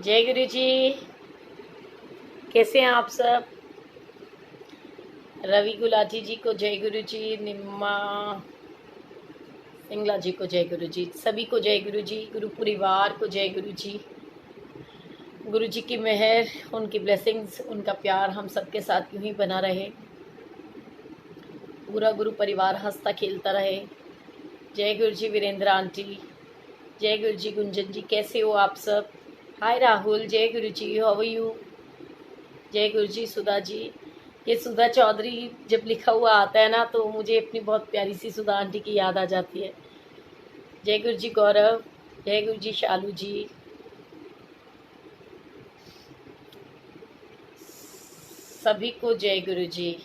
जय गुरु जी। कैसे हैं आप सब? रवि गुलाटी जी को जय गुरु जी, निम्मा सिंगला जी को जय गुरु जी, सभी को जय गुरु जी, गुरु परिवार को जय गुरु जी। गुरु जी की मेहर, उनकी ब्लेसिंग्स, उनका प्यार हम सबके साथ यूं ही बना रहे। पूरा गुरु परिवार हंसता खेलता रहे। जय गुरु जी वीरेंद्र आंटी, जय गुरु जी गुंजन जी, कैसे हो आप सब? हाय राहुल, जय गुरु जी, हाउ आर यू? जय गुरु जी सुधा जी। ये सुधा चौधरी जब लिखा हुआ आता है ना तो मुझे अपनी बहुत प्यारी सी सुधा आंटी की याद आ जाती है। जय गुरु जी गौरव, जय गुरु जी शालू जी, सभी को जय गुरु जी।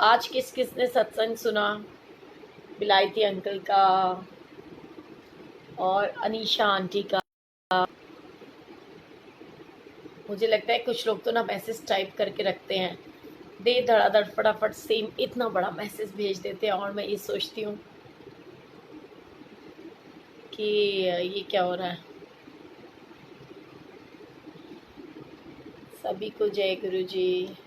आज किस किस ने सत्संग सुना? बिलायती अंकल का और अनीशा आंटी का। मुझे लगता है कुछ लोग तो ना मैसेज टाइप करके रखते हैं, दे धड़ाधड़ फटाफट सेम इतना बड़ा मैसेज भेज देते हैं, और मैं ये सोचती हूँ कि ये क्या हो रहा है। सभी को जय गुरु जी।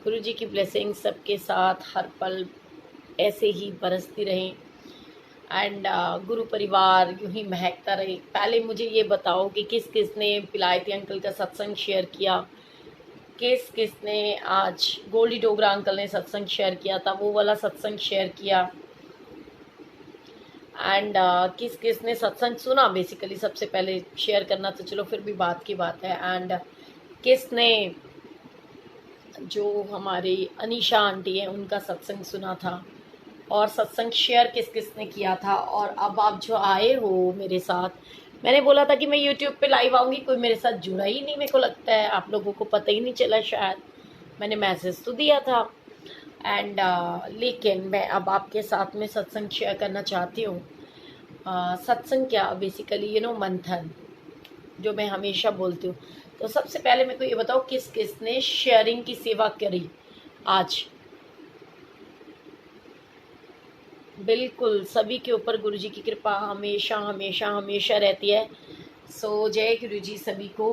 गुरु जी की ब्लेसिंग सबके साथ हर पल ऐसे ही बरसती रहें एंड गुरु परिवार यूं ही महकता रहे। पहले मुझे ये बताओ कि किस किस ने पिलायती अंकल का सत्संग शेयर किया, किस किस ने आज गोल्डी डोगरा अंकल ने सत्संग शेयर किया था, वो वाला सत्संग शेयर किया, एंड किस किस ने सत्संग सुना। बेसिकली सबसे पहले शेयर करना तो चलो फिर भी बात की बात है। एंड किस ने जो हमारी अनीशा आंटी है उनका सत्संग सुना था, और सत्संग शेयर किस किस ने किया था। और अब आप जो आए हो मेरे साथ, मैंने बोला था कि मैं यूट्यूब पे लाइव आऊँगी, कोई मेरे साथ जुड़ा ही नहीं। मेरे को लगता है आप लोगों को पता ही नहीं चला, शायद मैंने मैसेज तो दिया था। एंड लेकिन मैं अब आपके साथ में सत्संग शेयर करना चाहती हूँ। सत्संग क्या, बेसिकली मंथन, जो मैं हमेशा बोलती हूँ। तो सबसे पहले मेरे को ये बताओ किस किस ने शेयरिंग की सेवा करी आज। बिल्कुल सभी के ऊपर गुरु जी की कृपा हमेशा हमेशा हमेशा रहती है। सो जय गुरु जी सभी को।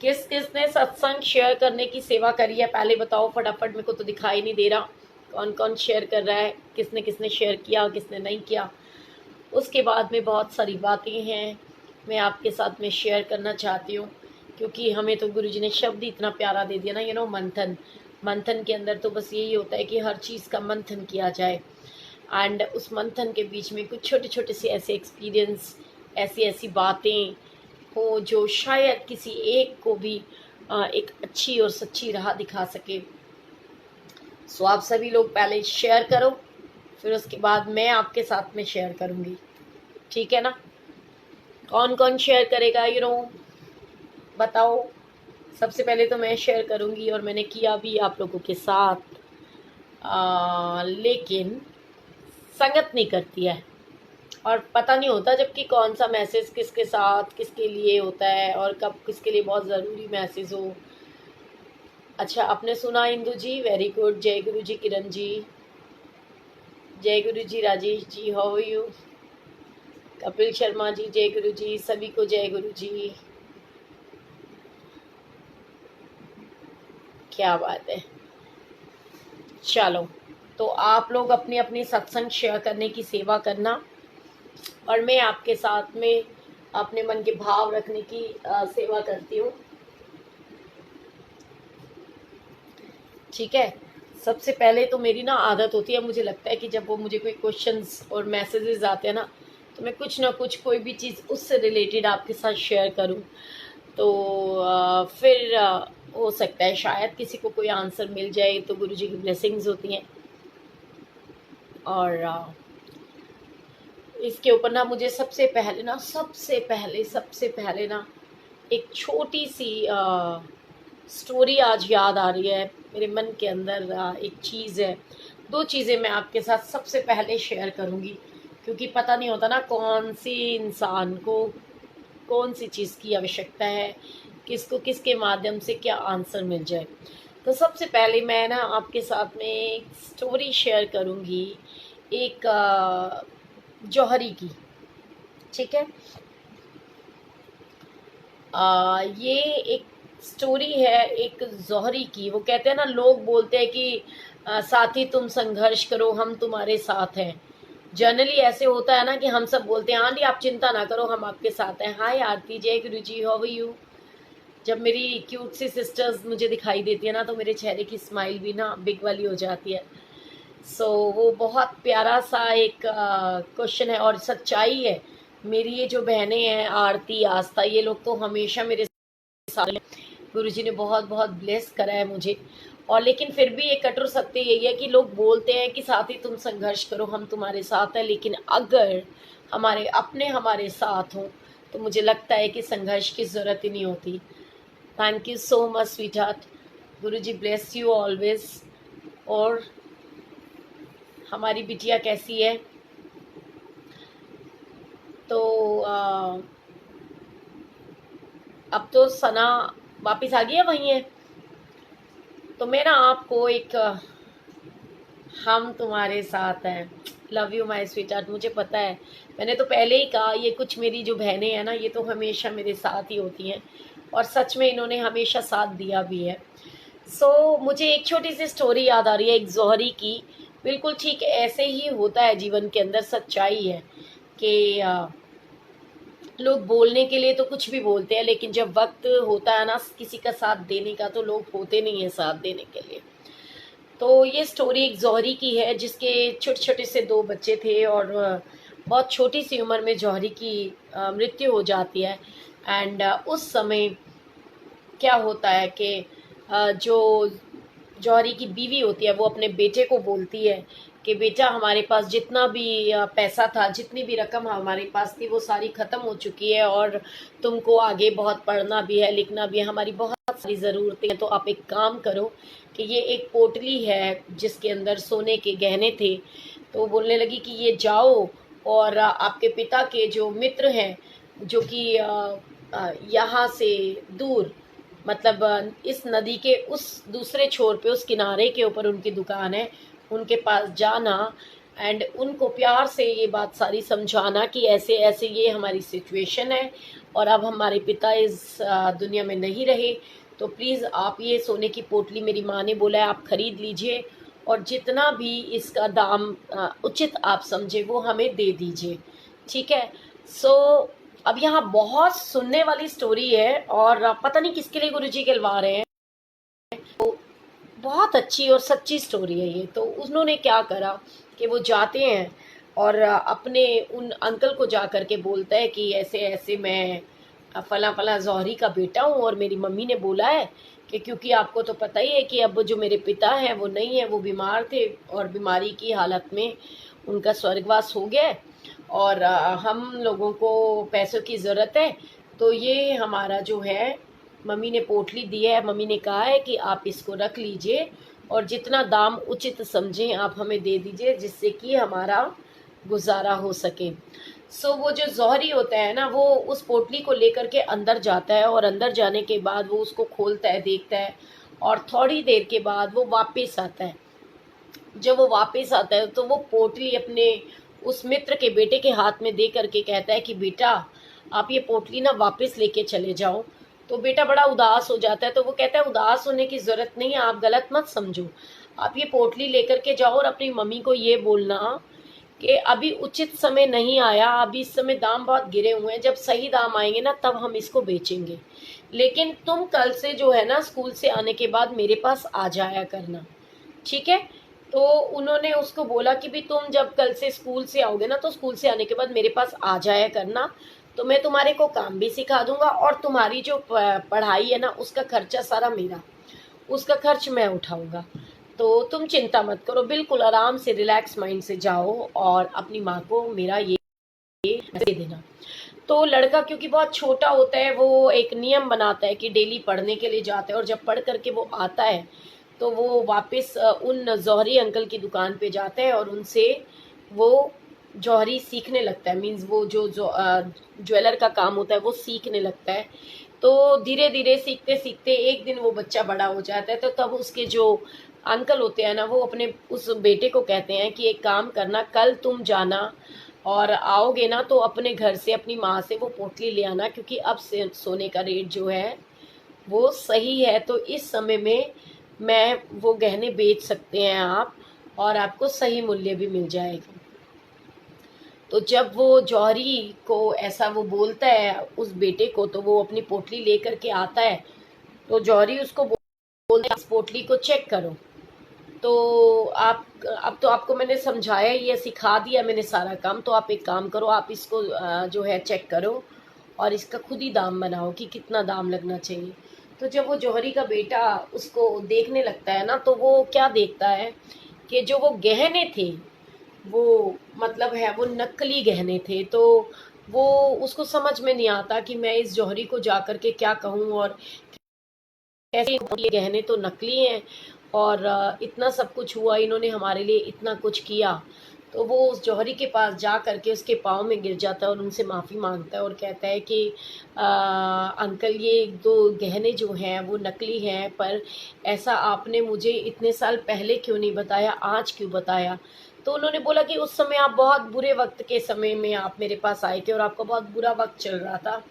किस किस ने सत्संग शेयर करने की सेवा करी है पहले बताओ फटाफट, मेरे को तो दिखाई नहीं दे रहा कौन कौन शेयर कर रहा है, किसने शेयर किया किसने नहीं किया। उसके बाद में बहुत सारी बातें हैं मैं आपके साथ में शेयर करना चाहती हूँ, क्योंकि हमें तो गुरु जी ने शब्द ही इतना प्यारा दे दिया ना, मंथन। मंथन के अंदर तो बस यही होता है कि हर चीज़ का मंथन किया जाए, एंड उस मंथन के बीच में कुछ छोटे छोटे से ऐसे एक्सपीरियंस, ऐसी ऐसी बातें हो जो शायद किसी एक को भी एक अच्छी और सच्ची राह दिखा सके। सो आप सभी लोग पहले शेयर करो, फिर उसके बाद मैं आपके साथ में शेयर करूँगी, ठीक है ना? कौन कौन शेयर करेगा बताओ। सबसे पहले तो मैं शेयर करूँगी और मैंने किया भी आप लोगों के साथ, लेकिन संगत नहीं करती है और पता नहीं होता जबकि कौन सा मैसेज किसके साथ किसके लिए होता है और कब किसके लिए बहुत ज़रूरी मैसेज हो। अच्छा, आपने सुना इंदु जी, वेरी गुड। जय गुरु जी किरण जी, जय Guru ji Rajesh ji, how are you? Kapil Sharma ji, जय गुरु जी, सभी को जय गुरु जी। क्या बात है। चलो, तो आप लोग अपनी अपनी सत्संग शेयर करने की सेवा करना, और मैं आपके साथ में अपने मन के भाव रखने की सेवा करती हूँ, ठीक है? सबसे पहले तो मेरी ना आदत होती है, मुझे लगता है कि जब वो मुझे कोई क्वेश्चंस और मैसेजेस आते हैं ना, तो मैं कुछ ना कुछ कोई भी चीज़ उससे रिलेटेड आपके साथ शेयर करूं, तो फिर हो सकता है शायद किसी को कोई आंसर मिल जाए, तो गुरु जी की ब्लेसिंग्स होती हैं। और इसके ऊपर ना मुझे सबसे पहले ना एक छोटी सी स्टोरी आज याद आ रही है मेरे मन के अंदर। एक चीज़ है, दो चीज़ें मैं आपके साथ सबसे पहले शेयर करूंगी, क्योंकि पता नहीं होता ना कौन सी इंसान को कौन सी चीज़ की आवश्यकता है, किसको किसके माध्यम से क्या आंसर मिल जाए। तो सबसे पहले मैं ना आपके साथ में एक स्टोरी शेयर करूँगी, एक जौहरी की। ठीक है, ये एक स्टोरी है एक जौहरी की। वो कहते हैं ना, लोग बोलते हैं कि साथी तुम संघर्ष करो, हम तुम्हारे साथ हैं। जनरली ऐसे होता है ना कि हम सब बोलते हैं आंटी आप चिंता ना करो, हम आपके साथ हैं। हाय आरती, जय गुरु जी, हाउ आर यू। जब मेरी क्यूट सी सिस्टर्स मुझे दिखाई देती है ना, तो मेरे चेहरे की स्माइल भी ना बिग वाली हो जाती है। वो बहुत प्यारा सा एक क्वेश्चन है और सच्चाई है। मेरी ये जो बहनें हैं आरती, आस्था, ये लोग तो हमेशा मेरे साथ, गुरुजी ने बहुत बहुत ब्लेस करा है मुझे। और लेकिन फिर भी एक कठोर सत्य यही है कि लोग बोलते हैं कि साथी तुम संघर्ष करो, हम तुम्हारे साथ हैं, लेकिन अगर हमारे अपने हमारे साथ हों तो मुझे लगता है कि संघर्ष की ज़रूरत ही नहीं होती। Thank you so much sweet heart, Guruji bless you always. और हमारी बिटिया कैसी है? तो अब तो सना वापस आ गई है, वहीं है। तो मैं ना आपको एक हम तुम्हारे साथ हैं, love you my sweet heart. मुझे पता है, मैंने तो पहले ही कहा, ये कुछ मेरी जो बहनें हैं ना, ये तो हमेशा मेरे साथ ही होती हैं और सच में इन्होंने हमेशा साथ दिया भी है। मुझे एक छोटी सी स्टोरी याद आ रही है, एक जौहरी की। बिल्कुल ठीक ऐसे ही होता है जीवन के अंदर, सच्चाई है कि लोग बोलने के लिए तो कुछ भी बोलते हैं, लेकिन जब वक्त होता है ना किसी का साथ देने का, तो लोग होते नहीं है साथ देने के लिए। तो ये स्टोरी एक जौहरी की है, जिसके छोटे छोटे से दो बच्चे थे और बहुत छोटी सी उम्र में जौहरी की मृत्यु हो जाती है। एंड उस समय क्या होता है कि जो जौहरी की बीवी होती है वो अपने बेटे को बोलती है कि बेटा, हमारे पास जितना भी पैसा था, जितनी भी रकम हमारे पास थी, वो सारी ख़त्म हो चुकी है और तुमको आगे बहुत पढ़ना भी है, लिखना भी है, हमारी बहुत सारी ज़रूरतें हैं। तो आप एक काम करो कि ये एक पोटली है जिसके अंदर सोने के गहने थे। तो बोलने लगी कि ये जाओ और आपके पिता के जो मित्र हैं, जो कि यहाँ से दूर, मतलब इस नदी के उस दूसरे छोर पे, उस किनारे के ऊपर उनकी दुकान है, उनके पास जाना एंड उनको प्यार से ये बात सारी समझाना कि ऐसे ऐसे ये हमारी सिचुएशन है और अब हमारे पिता इस दुनिया में नहीं रहे। तो प्लीज़ आप ये सोने की पोटली, मेरी माँ ने बोला है, आप ख़रीद लीजिए और जितना भी इसका दाम उचित आप समझे वो हमें दे दीजिए। ठीक है। सो अब यहाँ बहुत सुनने वाली स्टोरी है और पता नहीं किसके लिए गुरुजी कहलवा रहे हैं। तो बहुत अच्छी और सच्ची स्टोरी है ये। तो उन्होंने क्या करा कि वो जाते हैं और अपने उन अंकल को जा कर के बोलता है कि ऐसे ऐसे मैं फला फला जौहरी का बेटा हूँ और मेरी मम्मी ने बोला है कि क्योंकि आपको तो पता ही है कि अब जो मेरे पिता हैं वो नहीं है, वो बीमार थे और बीमारी की हालत में उनका स्वर्गवास हो गया है और हम लोगों को पैसों की ज़रूरत है। तो ये हमारा जो है, मम्मी ने पोटली दी है, मम्मी ने कहा है कि आप इसको रख लीजिए और जितना दाम उचित समझें आप हमें दे दीजिए, जिससे कि हमारा गुजारा हो सके। वो जो जौहरी होता है ना, वो उस पोटली को लेकर के अंदर जाता है और अंदर जाने के बाद वो उसको खोलता है, देखता है और थोड़ी देर के बाद वो वापस आता है। जब वो वापस आता है तो वो पोटली अपने उस मित्र के बेटे के हाथ में दे करके कहता है कि बेटा, आप ये पोटली ना वापस लेके चले जाओ। तो बेटा बड़ा उदास हो जाता है। तो वो कहता है उदास होने की ज़रूरत नहीं है, आप गलत मत समझो, आप ये पोटली लेकर के जाओ और अपनी मम्मी को ये बोलना कि अभी उचित समय नहीं आया, अभी इस समय दाम बहुत गिरे हुए हैं, जब सही दाम आएंगे ना तब हम इसको बेचेंगे, लेकिन तुम कल से जो है ना स्कूल से आने के बाद मेरे पास आ जाया करना। ठीक है। तो उन्होंने उसको बोला कि भी तुम जब कल से स्कूल से आओगे ना, तो स्कूल से आने के बाद मेरे पास आ जाया करना, तो मैं तुम्हारे को काम भी सिखा दूंगा और तुम्हारी जो पढ़ाई है ना उसका खर्चा सारा मेरा, उसका खर्च मैं उठाऊंगा। तो तुम चिंता मत करो, बिल्कुल आराम से रिलैक्स माइंड से जाओ और अपनी माँ को मेरा ये दे देना। तो लड़का क्योंकि बहुत छोटा होता है, वो एक नियम बनाता है कि डेली पढ़ने के लिए जाता है और जब पढ़ करके वो आता है तो वो वापस उन जौहरी अंकल की दुकान पे जाता है और उनसे वो जौहरी सीखने लगता है, मीन्स वो जो ज्वेलर का काम होता है वो सीखने लगता है। तो धीरे धीरे सीखते सीखते एक दिन वो बच्चा बड़ा हो जाता है। तो तब उसके जो अंकल होते हैं ना, वो अपने उस बेटे को कहते हैं कि एक काम करना, कल तुम जाना और आओगे ना तो अपने घर से अपनी माँ से वो पोटली ले आना, क्योंकि अब से सोने का रेट जो है वो सही है। तो इस समय में मैं वो गहने बेच सकते हैं आप, और आपको सही मूल्य भी मिल जाएगा। तो जब वो जौहरी को ऐसा वो बोलता है उस बेटे को, तो वो अपनी पोटली लेकर के आता है। तो जौहरी उसको बोलता है, इस पोटली को चेक करो। तो आप, अब तो आपको मैंने समझाया, ये सिखा दिया मैंने सारा काम, तो आप एक काम करो, आप इसको जो है चेक करो और इसका खुद ही दाम बनाओ कि कितना दाम लगना चाहिए। तो जब वो जौहरी का बेटा उसको देखने लगता है ना, तो वो क्या देखता है कि जो वो गहने थे वो, मतलब है वो नकली गहने थे। तो वो, उसको समझ में नहीं आता कि मैं इस जौहरी को जा कर के क्या कहूँ, और कैसे ये गहने तो नकली हैं, और इतना सब कुछ हुआ, इन्होंने हमारे लिए इतना कुछ किया। तो वो उस जौहरी के पास जा करके उसके पाँव में गिर जाता है और उनसे माफ़ी मांगता है और कहता है कि अंकल, ये दो गहने जो हैं वो नकली हैं, पर ऐसा आपने मुझे इतने साल पहले क्यों नहीं बताया, आज क्यों बताया। तो उन्होंने बोला कि उस समय आप बहुत बुरे वक्त के समय में आप मेरे पास आए थे और आपका बहुत बुरा वक्त चल रहा था।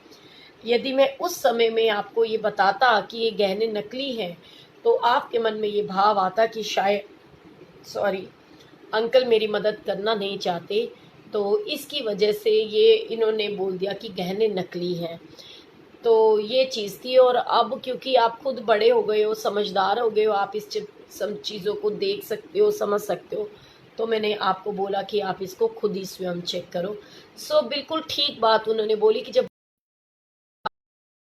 यदि मैं उस समय में आपको ये बताता कि ये गहने नकली हैं, तो आपके मन में ये भाव आता कि शायद, सॉरी, अंकल मेरी मदद करना नहीं चाहते, तो इसकी वजह से ये इन्होंने बोल दिया कि गहने नकली हैं। तो ये चीज़ थी। और अब क्योंकि आप खुद बड़े हो गए हो, समझदार हो गए हो, आप इस सब चीज़ों को देख सकते हो, समझ सकते हो, तो मैंने आपको बोला कि आप इसको खुद ही स्वयं चेक करो। सो बिल्कुल ठीक बात उन्होंने बोली कि जब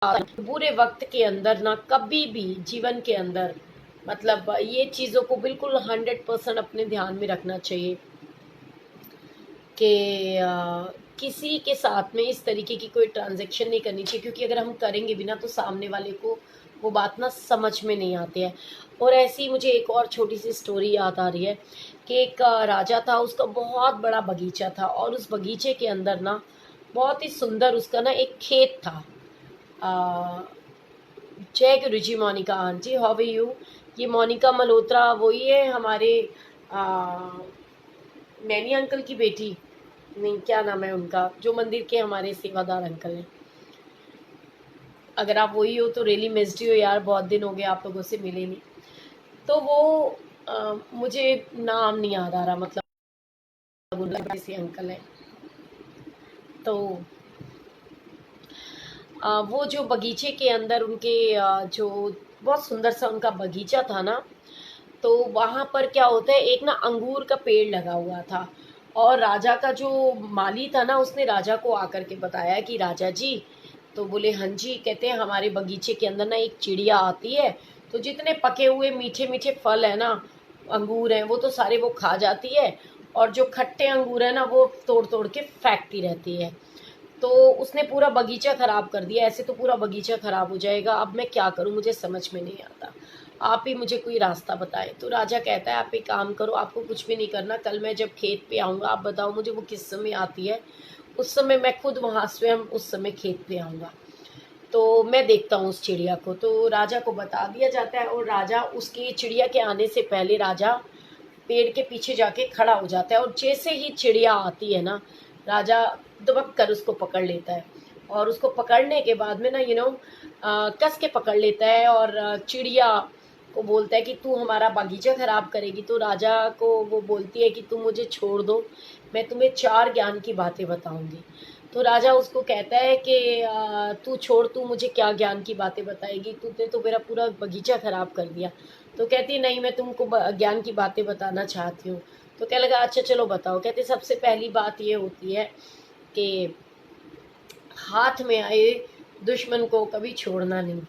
बुरे वक्त के अंदर ना, कभी भी जीवन के अंदर, मतलब ये चीज़ों को बिल्कुल 100% अपने ध्यान में रखना चाहिए कि किसी के साथ में इस तरीके की कोई ट्रांजैक्शन नहीं करनी चाहिए, क्योंकि अगर हम करेंगे भी ना तो सामने वाले को वो बात ना समझ में नहीं आती है। और ऐसी ही मुझे एक और छोटी सी स्टोरी याद आ रही है कि एक राजा था, उसका बहुत बड़ा बगीचा था, और उस बगीचे के अंदर ना बहुत ही सुंदर उसका ना एक खेत था। अ, जय Guru ji. Monica aunty, how are you? ये मोनिका मल्होत्रा वही है हमारे नैनी अंकल की बेटी? नहीं, क्या नाम है उनका, जो मंदिर के हमारे सेवादार अंकल हैं? अगर आप वही हो तो रियली मिस्ड यू यार, बहुत दिन हो गए आप लोगों से मिले नहीं। तो वो मुझे नाम नहीं याद आ रहा, मतलब उनका किसी अंकल है। तो वो जो बगीचे के अंदर उनके जो बहुत सुंदर सा उनका बगीचा था ना, तो वहाँ पर क्या होता है, एक ना अंगूर का पेड़ लगा हुआ था। और राजा का जो माली था ना, उसने राजा को आकर के बताया कि राजा जी, तो बोले हाँ जी। कहते हैं हमारे बगीचे के अंदर ना एक चिड़िया आती है, तो जितने पके हुए मीठे मीठे फल है ना, अंगूर हैं, वो तो सारे वो खा जाती है, और जो खट्टे अंगूर है ना वो तोड़ तोड़ के फेंकती रहती है। तो उसने पूरा बगीचा खराब कर दिया, ऐसे तो पूरा बगीचा खराब हो जाएगा, अब मैं क्या करूं, मुझे समझ में नहीं आता, आप ही मुझे कोई रास्ता बताएं। तो राजा कहता है आप एक काम करो, आपको कुछ भी नहीं करना, कल मैं जब खेत पे आऊँगा आप बताओ मुझे वो किस समय आती है, उस समय मैं खुद वहाँ स्वयं उस समय खेत पे आऊँगा, तो मैं देखता हूँ उस चिड़िया को। तो राजा को बता दिया जाता है, और राजा उसकी चिड़िया के आने से पहले राजा पेड़ के पीछे जाके खड़ा हो जाता है, और जैसे ही चिड़िया आती है ना, राजा दुबक कर उसको पकड़ लेता है। और उसको पकड़ने के बाद में ना कस के पकड़ लेता है, और चिड़िया को बोलता है कि तू हमारा बागीचा खराब करेगी। तो राजा को वो बोलती है कि तुम मुझे छोड़ दो, मैं तुम्हें 4 ज्ञान की बातें बताऊंगी। तो राजा उसको कहता है कि तू छोड़, तू मुझे क्या ज्ञान की बातें बताएगी, तूने तो मेरा पूरा बगीचा खराब कर दिया। तो कहती है नहीं, मैं तुमको ज्ञान की बातें बताना चाहती हूँ। तो क्या लगा, अच्छा चलो बताओ। कहते सबसे पहली बात ये होती है कि हाथ में आए दुश्मन को कभी छोड़ना नहीं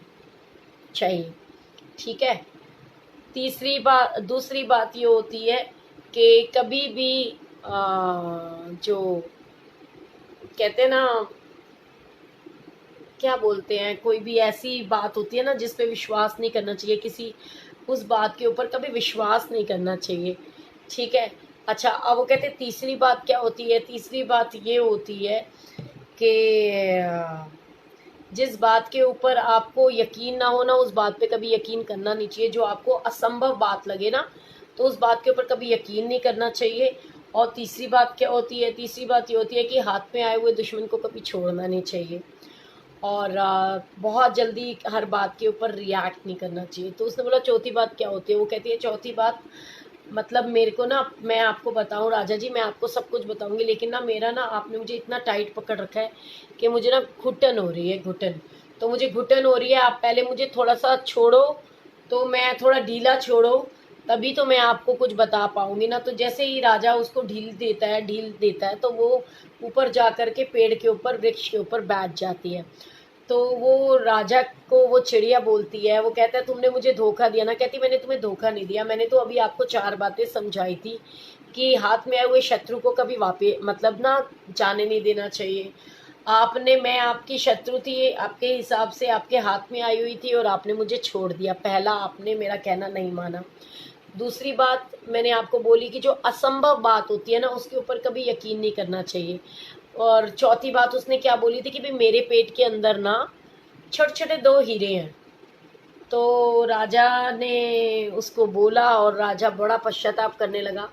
चाहिए, ठीक है। दूसरी बात ये होती है कि कभी भी जो कहते हैं ना, क्या बोलते हैं, कोई भी ऐसी बात होती है ना जिस पे विश्वास नहीं करना चाहिए, किसी उस बात के ऊपर कभी विश्वास नहीं करना चाहिए, ठीक है। अच्छा, अब वो कहते तीसरी बात क्या होती है? तीसरी बात ये होती है कि जिस बात के ऊपर आपको यकीन ना हो ना, उस बात पे कभी यकीन करना नहीं चाहिए। जो आपको असंभव बात लगे ना, तो उस बात के ऊपर कभी यकीन नहीं करना चाहिए। और तीसरी बात क्या होती है? तीसरी बात ये होती है कि हाथ में आए हुए दुश्मन को कभी छोड़ना नहीं चाहिए। और बहुत जल्दी हर बात के ऊपर रिएक्ट नहीं करना चाहिए। तो उसने बोला चौथी बात क्या होती है? वो कहती है चौथी बात, मतलब मेरे को ना, मैं आपको बताऊं राजा जी, मैं आपको सब कुछ बताऊंगी, लेकिन ना मेरा ना, आपने मुझे इतना टाइट पकड़ रखा है कि मुझे ना घुटन हो रही है, घुटन। तो मुझे घुटन हो रही है, आप पहले मुझे थोड़ा सा छोड़ो, तो मैं थोड़ा ढीला छोड़ो, तभी तो मैं आपको कुछ बता पाऊंगी ना। तो जैसे ही राजा उसको ढील देता है, तो वो ऊपर जा कर के पेड़ के ऊपर, वृक्ष के ऊपर बैठ जाती है। तो वो राजा को वो चिड़िया बोलती है, वो कहता है तुमने मुझे धोखा दिया ना। कहती मैंने तुम्हें धोखा नहीं दिया, मैंने तो अभी आपको 4 बातें समझाई थी कि हाथ में आए हुए शत्रु को कभी वापस, मतलब ना, जाने नहीं देना चाहिए। आपने, मैं आपकी शत्रु थी, आपके हिसाब से आपके हाथ में आई हुई थी और आपने मुझे छोड़ दिया। पहला, आपने मेरा कहना नहीं माना। दूसरी बात मैंने आपको बोली कि जो असंभव बात होती है ना, उसके ऊपर कभी यकीन नहीं करना चाहिए। और चौथी बात उसने क्या बोली थी कि भाई मेरे पेट के अंदर ना छोटे छोटे 2 हीरे हैं। तो राजा ने उसको बोला और राजा बड़ा पश्चाताप करने लगा।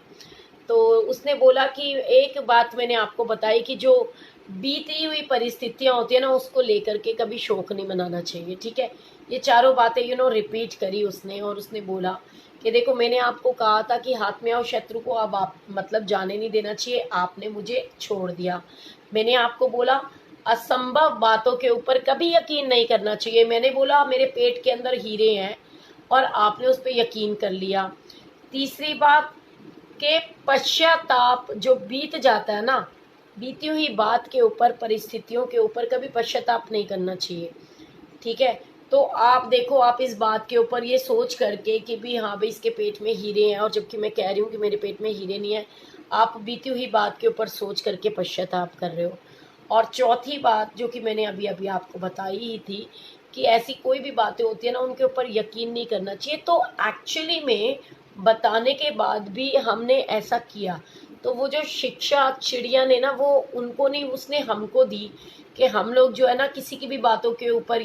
तो उसने बोला कि एक बात मैंने आपको बताई कि जो बीती हुई परिस्थितियां होती है ना, उसको लेकर के कभी शोक नहीं मनाना चाहिए, ठीक है। ये चारों बातें रिपीट करी उसने, और उसने बोला कि देखो मैंने आपको कहा था कि हाथ में आओ शत्रु को अब आप, मतलब, जाने नहीं देना चाहिए, आपने मुझे छोड़ दिया। मैंने आपको बोला असंभव बातों के ऊपर कभी यकीन नहीं करना चाहिए। मैंने बोला मेरे पेट के अंदर हीरे हैं और आपने उस पर यकीन कर लिया। तीसरी बात के पश्चाताप जो बीत जाता है ना, बीती हुई बात के ऊपर, परिस्थितियों के ऊपर कभी पश्चाताप नहीं करना चाहिए, ठीक है। तो आप देखो, आप इस बात के ऊपर ये सोच करके कि भी हाँ भाई इसके पेट में हीरे हैं, और जबकि मैं कह रही हूँ कि मेरे पेट में हीरे नहीं है, आप बीती हुई बात के ऊपर सोच करके पश्चाताप कर रहे हो। और चौथी बात जो कि मैंने अभी अभी आपको बताई ही थी कि ऐसी कोई भी बातें होती है ना, उनके ऊपर यकीन नहीं करना चाहिए। तो एक्चुअली में बताने के बाद भी हमने ऐसा किया, तो वो जो शिक्षा चिड़िया ने ना, वो उनको नहीं, उसने हमको दी कि हम लोग जो है ना, किसी की भी बातों के ऊपर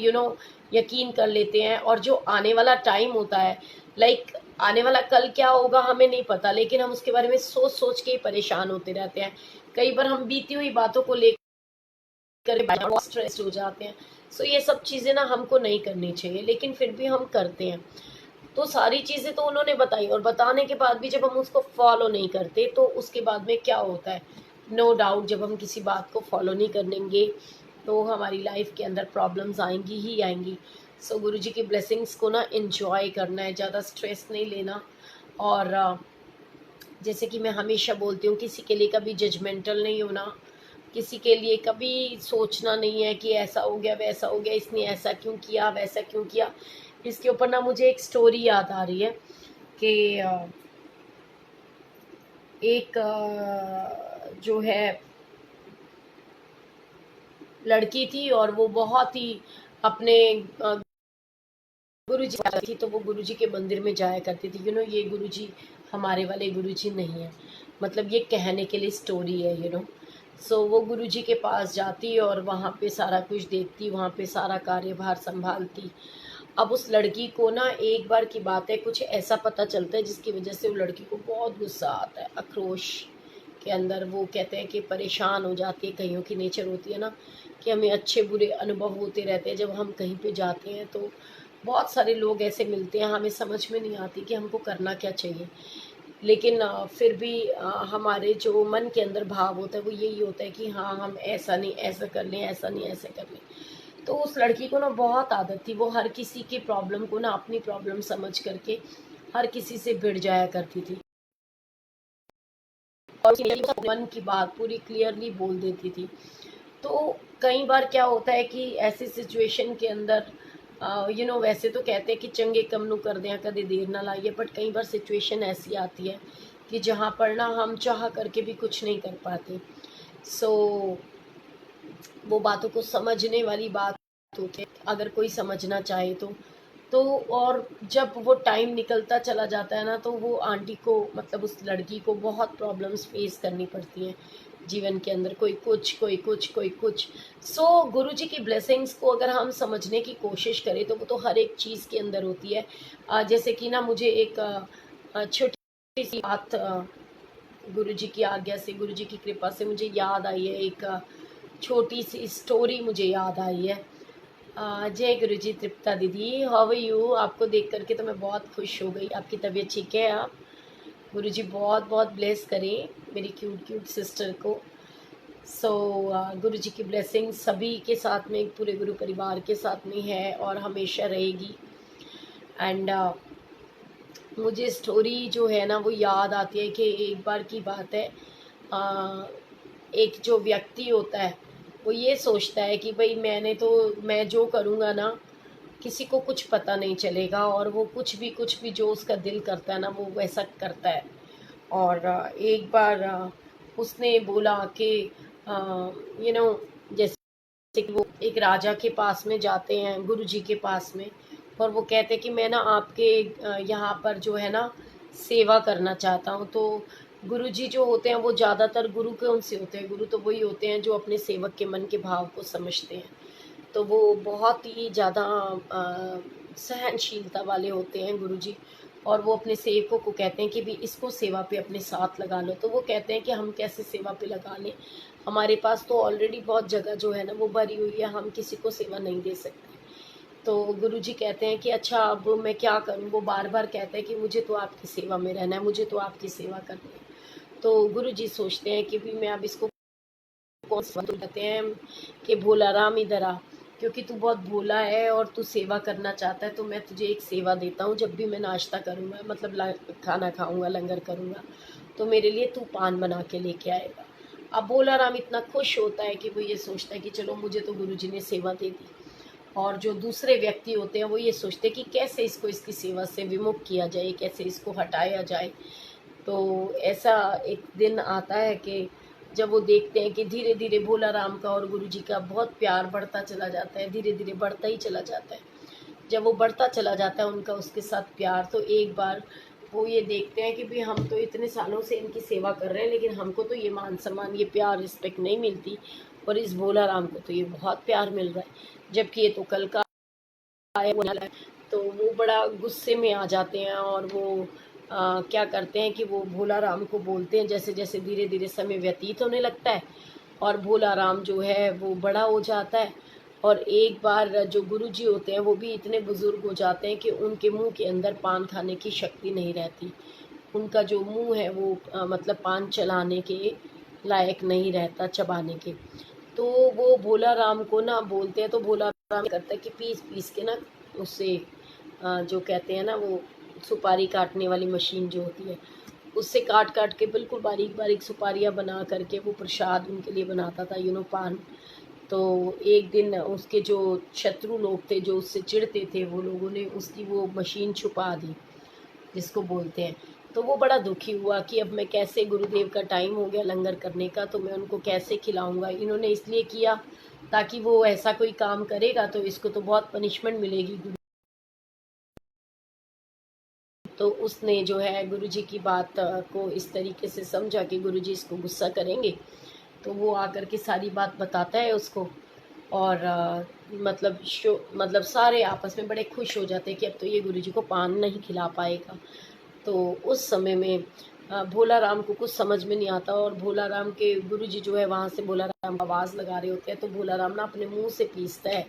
यकीन कर लेते हैं। और जो आने वाला टाइम होता है, लाइक आने वाला कल क्या होगा हमें नहीं पता, लेकिन हम उसके बारे में सोच सोच के ही परेशान होते रहते हैं। कई बार हम बीती हुई बातों को लेकर स्ट्रेस हो जाते हैं। सो ये सब चीज़ें ना हमको नहीं करनी चाहिए, लेकिन फिर भी हम करते हैं। तो सारी चीज़ें तो उन्होंने बताई, और बताने के बाद भी जब हम उसको फॉलो नहीं करते, तो उसके बाद में क्या होता है? नो डाउट, जब हम किसी बात को फॉलो नहीं करेंगे, तो हमारी लाइफ के अंदर प्रॉब्लम्स आएंगी ही आएंगी। सो गुरुजी की ब्लेसिंग्स को ना एंजॉय करना है, ज़्यादा स्ट्रेस नहीं लेना। और जैसे कि मैं हमेशा बोलती हूँ, किसी के लिए कभी जजमेंटल नहीं होना, किसी के लिए कभी सोचना नहीं है कि ऐसा हो गया, वैसा हो गया, इसने ऐसा क्यों किया, वैसा क्यों किया। इसके ऊपर ना मुझे एक स्टोरी याद आ रही है कि एक जो है लड़की थी, और वो बहुत ही अपने गुरुजी थी, तो वो गुरुजी के मंदिर में जाया करती थी। ये गुरुजी हमारे वाले गुरुजी नहीं है, मतलब ये कहने के लिए स्टोरी है। सो वो गुरुजी के पास जाती और वहाँ पे सारा कुछ देखती, वहाँ पे सारा कार्यभार संभालती। अब उस लड़की को ना एक बार की बात है, कुछ ऐसा पता चलता है जिसकी वजह से वो लड़की को बहुत गुस्सा आता है, आक्रोश के अंदर। वो कहते हैं कि परेशान हो जाती है, कईयों की नेचर होती है ना कि हमें अच्छे बुरे अनुभव होते रहते हैं। जब हम कहीं पे जाते हैं तो बहुत सारे लोग ऐसे मिलते हैं, हमें समझ में नहीं आती कि हमको करना क्या चाहिए। लेकिन फिर भी हमारे जो मन के अंदर भाव होता है वो यही होता है कि हाँ, हम ऐसा नहीं ऐसा कर लें, ऐसा नहीं ऐसा कर लें। तो उस लड़की को ना बहुत आदत थी, वो हर किसी की प्रॉब्लम को ना अपनी प्रॉब्लम समझ करके हर किसी से भिड़ जाया करती थी, और मन की बात पूरी क्लियरली बोल देती थी। तो कई बार क्या होता है कि ऐसी सिचुएशन के अंदर वैसे तो कहते हैं कि चंगे कम नू कर दें कदे देर ना लाइए, बट कई बार सिचुएशन ऐसी आती है कि जहाँ पर ना हम चाह करके भी कुछ नहीं कर पाते। सो वो बातों को समझने वाली बात होती है, अगर कोई समझना चाहे तो। तो और जब वो टाइम निकलता चला जाता है ना, तो वो आंटी को मतलब उस लड़की को बहुत प्रॉब्लम्स फेस करनी पड़ती हैं जीवन के अंदर, कोई कुछ कोई कुछ कोई कुछ। सो गुरुजी की ब्लेसिंग्स को अगर हम समझने की कोशिश करें तो वो तो हर एक चीज़ के अंदर होती है। जैसे कि ना मुझे एक छोटी सी बात गुरुजी की आज्ञा से, गुरुजी की कृपा से मुझे याद आई है। एक छोटी सी स्टोरी मुझे याद आई है। जय गुरुजी। तृप्ता दीदी, हाउ आर यू? आपको देख करके तो मैं बहुत खुश हो गई। आपकी तबीयत ठीक है? आप गुरुजी बहुत बहुत ब्लेस करें मेरी क्यूट क्यूट सिस्टर को। सो गुरुजी की ब्लेसिंग सभी के साथ में, पूरे गुरु परिवार के साथ में है और हमेशा रहेगी। एंड मुझे स्टोरी जो है ना वो याद आती है कि एक बार की बात है। एक जो व्यक्ति होता है वो ये सोचता है कि भाई मैं जो करूँगा ना किसी को कुछ पता नहीं चलेगा, और वो कुछ भी जो उसका दिल करता है ना वो वैसा करता है। और एक बार उसने बोला कि जैसे कि वो एक राजा के पास में जाते हैं, गुरुजी के पास में, और वो कहते हैं कि मैं ना आपके यहाँ पर जो है ना सेवा करना चाहता हूँ। तो गुरुजी जो होते हैं वो ज़्यादातर गुरु कौन से होते हैं? गुरु तो वही होते हैं जो अपने सेवक के मन के भाव को समझते हैं। तो वो बहुत ही ज़्यादा सहनशीलता वाले होते हैं गुरुजी, और वो अपने सेवकों को कहते हैं कि भी इसको सेवा पे अपने साथ लगा लो। तो वो कहते हैं कि हम कैसे सेवा पे लगा लें, हमारे पास तो ऑलरेडी बहुत जगह जो है ना वो भरी हुई है, हम किसी को सेवा नहीं दे सकते। तो गुरुजी कहते हैं कि अच्छा अब मैं क्या करूं? वो बार बार कहते हैं कि मुझे तो आपकी सेवा में रहना है, मुझे तो आपकी सेवा करनी है। तो गुरुजी सोचते हैं कि भी मैं अब इसको कौन सा, तो कहते हैं कि भोला राम इधर आ, क्योंकि तू बहुत भोला है और तू सेवा करना चाहता है, तो मैं तुझे एक सेवा देता हूँ। जब भी मैं नाश्ता करूँगा, मतलब खाना खाऊंगा, लंगर करूँगा, तो मेरे लिए तू पान बना के लेके आएगा। अब भोला राम इतना खुश होता है कि वो ये सोचता है कि चलो मुझे तो गुरुजी ने सेवा दे दी। और जो दूसरे व्यक्ति होते हैं वो ये सोचते हैं कि कैसे इसको इसकी सेवा से विमुख किया जाए, कैसे इसको हटाया जाए। तो ऐसा एक दिन आता है कि जब वो देखते हैं कि धीरे धीरे भोला राम का और गुरुजी का बहुत प्यार बढ़ता चला जाता है, धीरे धीरे बढ़ता ही चला जाता है। जब वो बढ़ता चला जाता है उनका उसके साथ प्यार, तो एक बार वो ये देखते हैं कि भाई हम तो इतने सालों से इनकी सेवा कर रहे हैं, लेकिन हमको तो ये मान सम्मान, ये प्यार, रिस्पेक्ट नहीं मिलती, और इस भोला राम को तो ये बहुत प्यार मिल रहा है, जबकि ये तो कल का आया हुआ है। तो वो बड़ा गुस्से में आ जाते हैं, और वो क्या करते हैं कि वो भोला राम को बोलते हैं। जैसे जैसे धीरे धीरे समय व्यतीत होने लगता है और भोला राम जो है वो बड़ा हो जाता है, और एक बार जो गुरुजी होते हैं वो भी इतने बुज़ुर्ग हो जाते हैं कि उनके मुंह के अंदर पान खाने की शक्ति नहीं रहती। उनका जो मुंह है वो मतलब पान चलाने के लायक नहीं रहता, चबाने के। तो वो भोला राम को ना बोलते हैं, तो भोला राम करता है कि पीस पीस के ना उससे जो कहते हैं ना वो सुपारी काटने वाली मशीन जो होती है, उससे काट काट के बिल्कुल बारीक बारीक सुपारियाँ बना करके वो प्रसाद उनके लिए बनाता था, पान। तो एक दिन उसके जो शत्रु लोग थे जो उससे चिढ़ते थे, वो लोगों ने उसकी वो मशीन छुपा दी, जिसको बोलते हैं। तो वो बड़ा दुखी हुआ कि अब मैं कैसे, गुरुदेव का टाइम हो गया लंगर करने का, तो मैं उनको कैसे खिलाऊंगा। इन्होंने इसलिए किया ताकि वो ऐसा कोई काम करेगा तो इसको तो बहुत पनिशमेंट मिलेगी। तो उसने जो है गुरुजी की बात को इस तरीके से समझा कि गुरुजी इसको गुस्सा करेंगे, तो वो आकर के सारी बात बताता है उसको। और मतलब सारे आपस में बड़े खुश हो जाते हैं कि अब तो ये गुरुजी को पान नहीं खिला पाएगा। तो उस समय में भोला राम को कुछ समझ में नहीं आता, और भोला राम के गुरुजी जो है वहाँ से भोला राम आवाज़ लगा रहे होते हैं। तो भोला राम ना अपने मुंह से पीसता है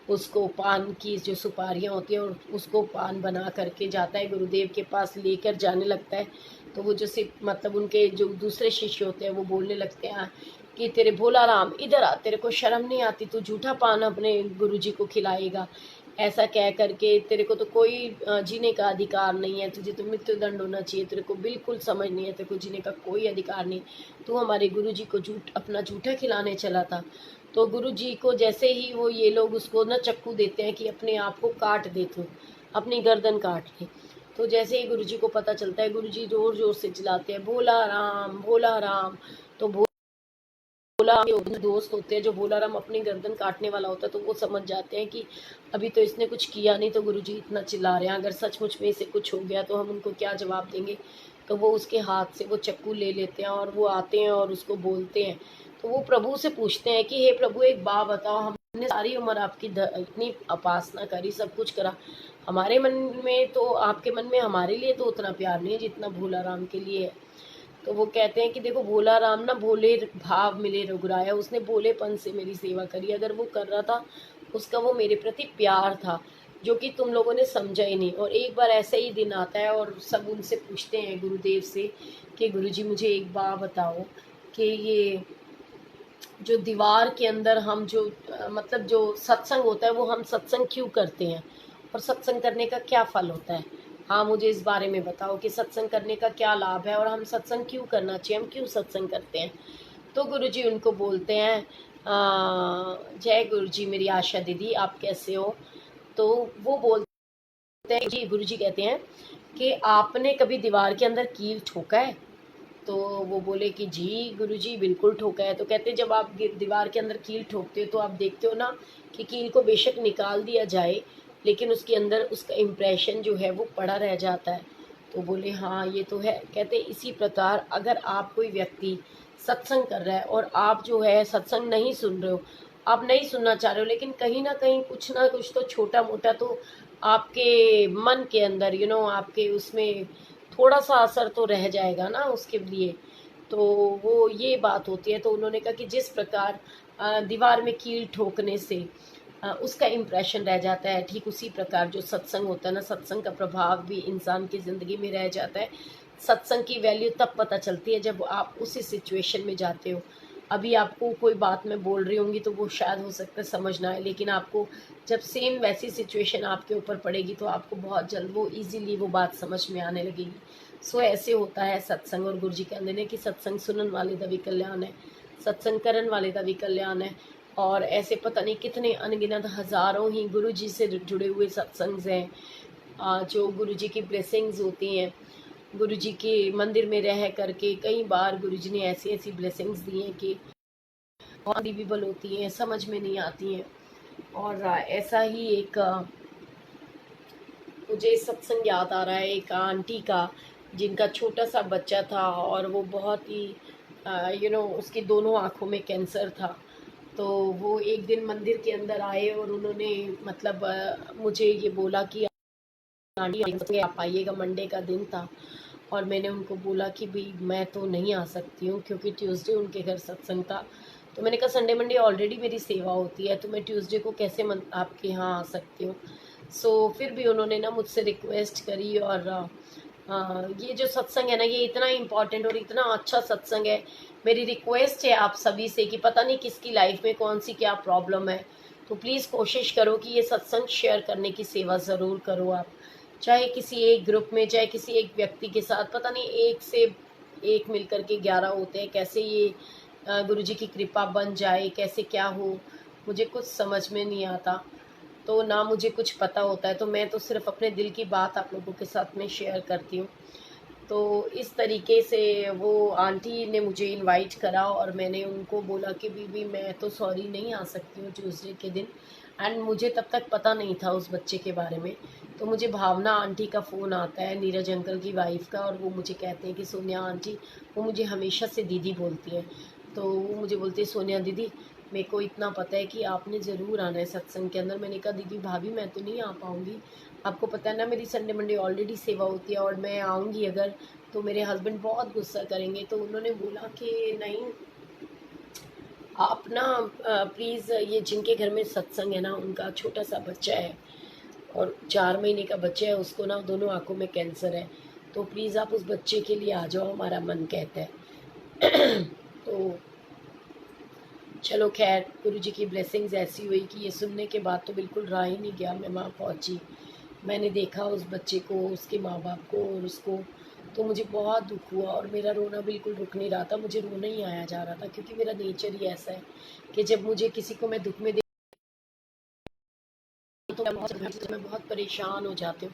उसको, पान की जो सुपारियाँ होती हैं, और उसको पान बना करके जाता है गुरुदेव के पास, लेकर जाने लगता है। तो वो जो मतलब उनके जो दूसरे शिष्य होते हैं वो बोलने लगते हैं कि तेरे भोला राम इधर आ, तेरे को शर्म नहीं आती, तू झूठा पान अपने गुरुजी को खिलाएगा? ऐसा कह करके तेरे को तो कोई जीने का अधिकार नहीं है, तुझे तो मृत्यु दंड होना चाहिए, तेरे को बिल्कुल समझ नहीं है, तेरे को जीने का कोई अधिकार नहीं, तू हमारे गुरुजी को अपना जूठा खिलाने चला था। तो गुरुजी को जैसे ही वो ये लोग उसको ना चक्कू देते हैं कि अपने आप को काट दे, तू अपनी गर्दन काट ले। तो जैसे ही गुरुजी को पता चलता है, गुरुजी जोर जोर से चिल्लाते हैं भोला राम भोला राम। तो भोला राम दोस्त होते हैं, जो भोला राम अपनी गर्दन काटने वाला होता है, तो वो समझ जाते हैं कि अभी तो इसने कुछ किया नहीं, तो गुरुजी इतना चिल्ला रहे हैं, अगर सचमुच में इसे कुछ हो गया तो हम उनको क्या जवाब देंगे। तो वो उसके हाथ से वो चक्कू ले लेते हैं और वो आते हैं और उसको बोलते हैं। तो वो प्रभु से पूछते हैं कि हे प्रभु, एक बात बताओ, हमने सारी उम्र आपकी इतनी उपासना करी, सब कुछ करा, हमारे मन में तो, आपके मन में हमारे लिए तो उतना प्यार नहीं है जितना भोला राम के लिए है। तो वो कहते हैं कि देखो, भोला राम ना भोले भाव मिले रघुराया, उसने भोलेपन से मेरी सेवा करी, अगर वो कर रहा था उसका वो मेरे प्रति प्यार था, जो कि तुम लोगों ने समझा ही नहीं। और एक बार ऐसा ही दिन आता है और सब उनसे पूछते हैं गुरुदेव से कि गुरुजी मुझे एक बात बताओ कि ये जो दीवार के अंदर हम जो मतलब जो सत्संग होता है, वो हम सत्संग क्यों करते हैं और सत्संग करने का क्या फल होता है। हाँ, मुझे इस बारे में बताओ कि सत्संग करने का क्या लाभ है और हम सत्संग क्यों करना चाहिए, हम क्यों सत्संग करते हैं। तो गुरुजी उनको बोलते हैं, जय गुरुजी मेरी आशा दीदी, आप कैसे हो। तो वो बोलते हैं, जी गुरुजी कहते हैं कि आपने कभी दीवार के अंदर कील ठोका है। तो वो बोले कि जी गुरुजी बिल्कुल ठोका है। तो कहते जब आप दीवार के अंदर कील ठोकते हो तो आप देखते हो ना कि कील को बेशक निकाल दिया जाए, लेकिन उसके अंदर उसका इम्प्रेशन जो है वो पड़ा रह जाता है। तो बोले हाँ ये तो है। कहते इसी प्रकार अगर आप कोई व्यक्ति सत्संग कर रहा है और आप जो है सत्संग नहीं सुन रहे हो, आप नहीं सुनना चाह रहे हो, लेकिन कहीं ना कुछ तो छोटा मोटा तो आपके मन के अंदर आपके उसमें थोड़ा सा असर तो रह जाएगा ना उसके लिए। तो वो ये बात होती है। तो उन्होंने कहा कि जिस प्रकार दीवार में कील ठोकने से उसका इम्प्रेशन रह जाता है, ठीक उसी प्रकार जो सत्संग होता है ना, सत्संग का प्रभाव भी इंसान की ज़िंदगी में रह जाता है। सत्संग की वैल्यू तब पता चलती है जब आप उसी सिचुएशन में जाते हो। अभी आपको कोई बात मैं बोल रही होंगी तो वो शायद हो सकता है समझ ना आए, लेकिन आपको जब सेम वैसी सिचुएशन आपके ऊपर पड़ेगी तो आपको बहुत जल्द वो इजीली वो बात समझ में आने लगेगी। सो ऐसे होता है सत्संग। और गुरु जी कहते हैं कि सत्संग सुनन वाले दा भी कल्याण है, सत्संग करन वाले दा भी कल्याण है। और ऐसे पता नहीं कितने अनगिनत हज़ारों ही गुरु जी से जुड़े हुए सत्संग्स हैं, जो गुरु जी की ब्लेसिंग्स होती हैं। गुरु जी के मंदिर में रह करके कई बार गुरु जी ने ऐसी ऐसी ब्लेसिंग्स दी हैं कि बहुत डिविबल होती हैं, समझ में नहीं आती हैं। और ऐसा ही एक मुझे सत्संग याद आ रहा है एक आंटी का, जिनका छोटा सा बच्चा था और वो बहुत ही उसकी दोनों आँखों में कैंसर था। तो वो एक दिन मंदिर के अंदर आए और उन्होंने मतलब मुझे ये बोला कि आंटी आप आइएगा, मंडे का दिन था। और मैंने उनको बोला कि भाई मैं तो नहीं आ सकती हूँ क्योंकि ट्यूसडे उनके घर सत्संग था। तो मैंने कहा संडे मंडे ऑलरेडी मेरी सेवा होती है, तो मैं ट्यूसडे को कैसे आपके यहाँ आ सकती हूँ। सो फिर भी उन्होंने ना मुझसे रिक्वेस्ट करी। और ये जो सत्संग है ना, ये इतना इम्पॉर्टेंट और इतना अच्छा सत्संग है। मेरी रिक्वेस्ट है आप सभी से कि पता नहीं किसकी लाइफ में कौन सी क्या प्रॉब्लम है, तो प्लीज़ कोशिश करो कि ये सत्संग शेयर करने की सेवा ज़रूर करो आप। चाहे किसी एक ग्रुप में, चाहे किसी एक व्यक्ति के साथ, पता नहीं एक से एक मिल कर के 11 होते हैं। कैसे ये गुरु जी की कृपा बन जाए, कैसे क्या हो, मुझे कुछ समझ में नहीं आता। तो ना मुझे कुछ पता होता है, तो मैं तो सिर्फ अपने दिल की बात आप लोगों के साथ में शेयर करती हूँ। तो इस तरीके से वो आंटी ने मुझे इनवाइट करा और मैंने उनको बोला कि बीबी मैं तो सॉरी नहीं आ सकती हूँ ट्यूसडे के दिन। एंड मुझे तब तक पता नहीं था उस बच्चे के बारे में। तो मुझे भावना आंटी का फ़ोन आता है, नीरज अंकल की वाइफ़ का, और वो मुझे कहते हैं कि सोनिया आंटी, वो मुझे हमेशा से दीदी बोलती है। तो वो मुझे बोलती है सोनिया दीदी, मेरे को इतना पता है कि आपने ज़रूर आना है सत्संग के अंदर। मैंने कहा दीदी भाभी मैं तो नहीं आ पाऊँगी, आपको पता है ना मेरी संडे मंडे ऑलरेडी सेवा होती है, और मैं आऊँगी अगर तो मेरे हस्बैंड बहुत गुस्सा करेंगे। तो उन्होंने बोला कि नहीं, आप ना प्लीज़, ये जिनके घर में सत्संग है ना, उनका छोटा सा बच्चा है और 4 महीने का बच्चा है, उसको ना दोनों आँखों में कैंसर है। तो प्लीज़ आप उस बच्चे के लिए आ जाओ, हमारा मन कहता है। तो चलो खैर, गुरु जी की ब्लेसिंग्स ऐसी हुई कि ये सुनने के बाद तो बिल्कुल रहा ही नहीं गया, मैं वहाँ पहुँची। मैंने देखा उस बच्चे को, उसके माँ-बाप को और उसको, तो मुझे बहुत दुःख हुआ और मेरा रोना बिल्कुल रुक नहीं रहा था। मुझे रोना ही आया जा रहा था क्योंकि मेरा नेचर ही ऐसा है कि जब मुझे किसी को मैं दुःख में तो मैं बहुत परेशान हो जाती हूँ।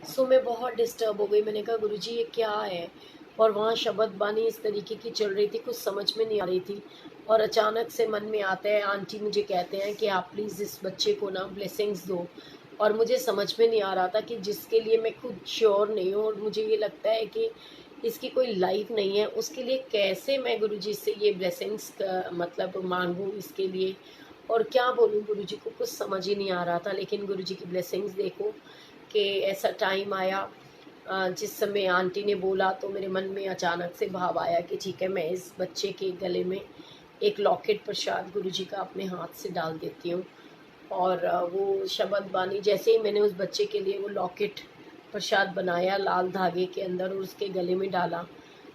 सो मैं बहुत डिस्टर्ब हो गई। मैंने कहा गुरुजी ये क्या है? और वहाँ शब्द बानी इस तरीके की चल रही थी, कुछ समझ में नहीं आ रही थी। और अचानक से मन में आता है, आंटी मुझे कहते हैं कि आप प्लीज़ इस बच्चे को ना ब्लेसिंग्स दो। और मुझे समझ में नहीं आ रहा था कि जिसके लिए मैं खुद श्योर नहीं हूँ और मुझे ये लगता है कि इसकी कोई लाइफ नहीं है, उसके लिए कैसे मैं गुरुजी से ये ब्लेसिंग्स का मतलब मांगूँ इसके लिए, और क्या बोलूँ गुरुजी को, कुछ समझ ही नहीं आ रहा था। लेकिन गुरुजी की ब्लेसिंग्स देखो कि ऐसा टाइम आया जिस समय आंटी ने बोला तो मेरे मन में अचानक से भाव आया कि ठीक है, मैं इस बच्चे के गले में एक लॉकेट प्रसाद गुरुजी का अपने हाथ से डाल देती हूँ। और वो शब्द बानी जैसे ही मैंने उस बच्चे के लिए वो लॉकेट प्रसाद बनाया लाल धागे के अंदर और उसके गले में डाला,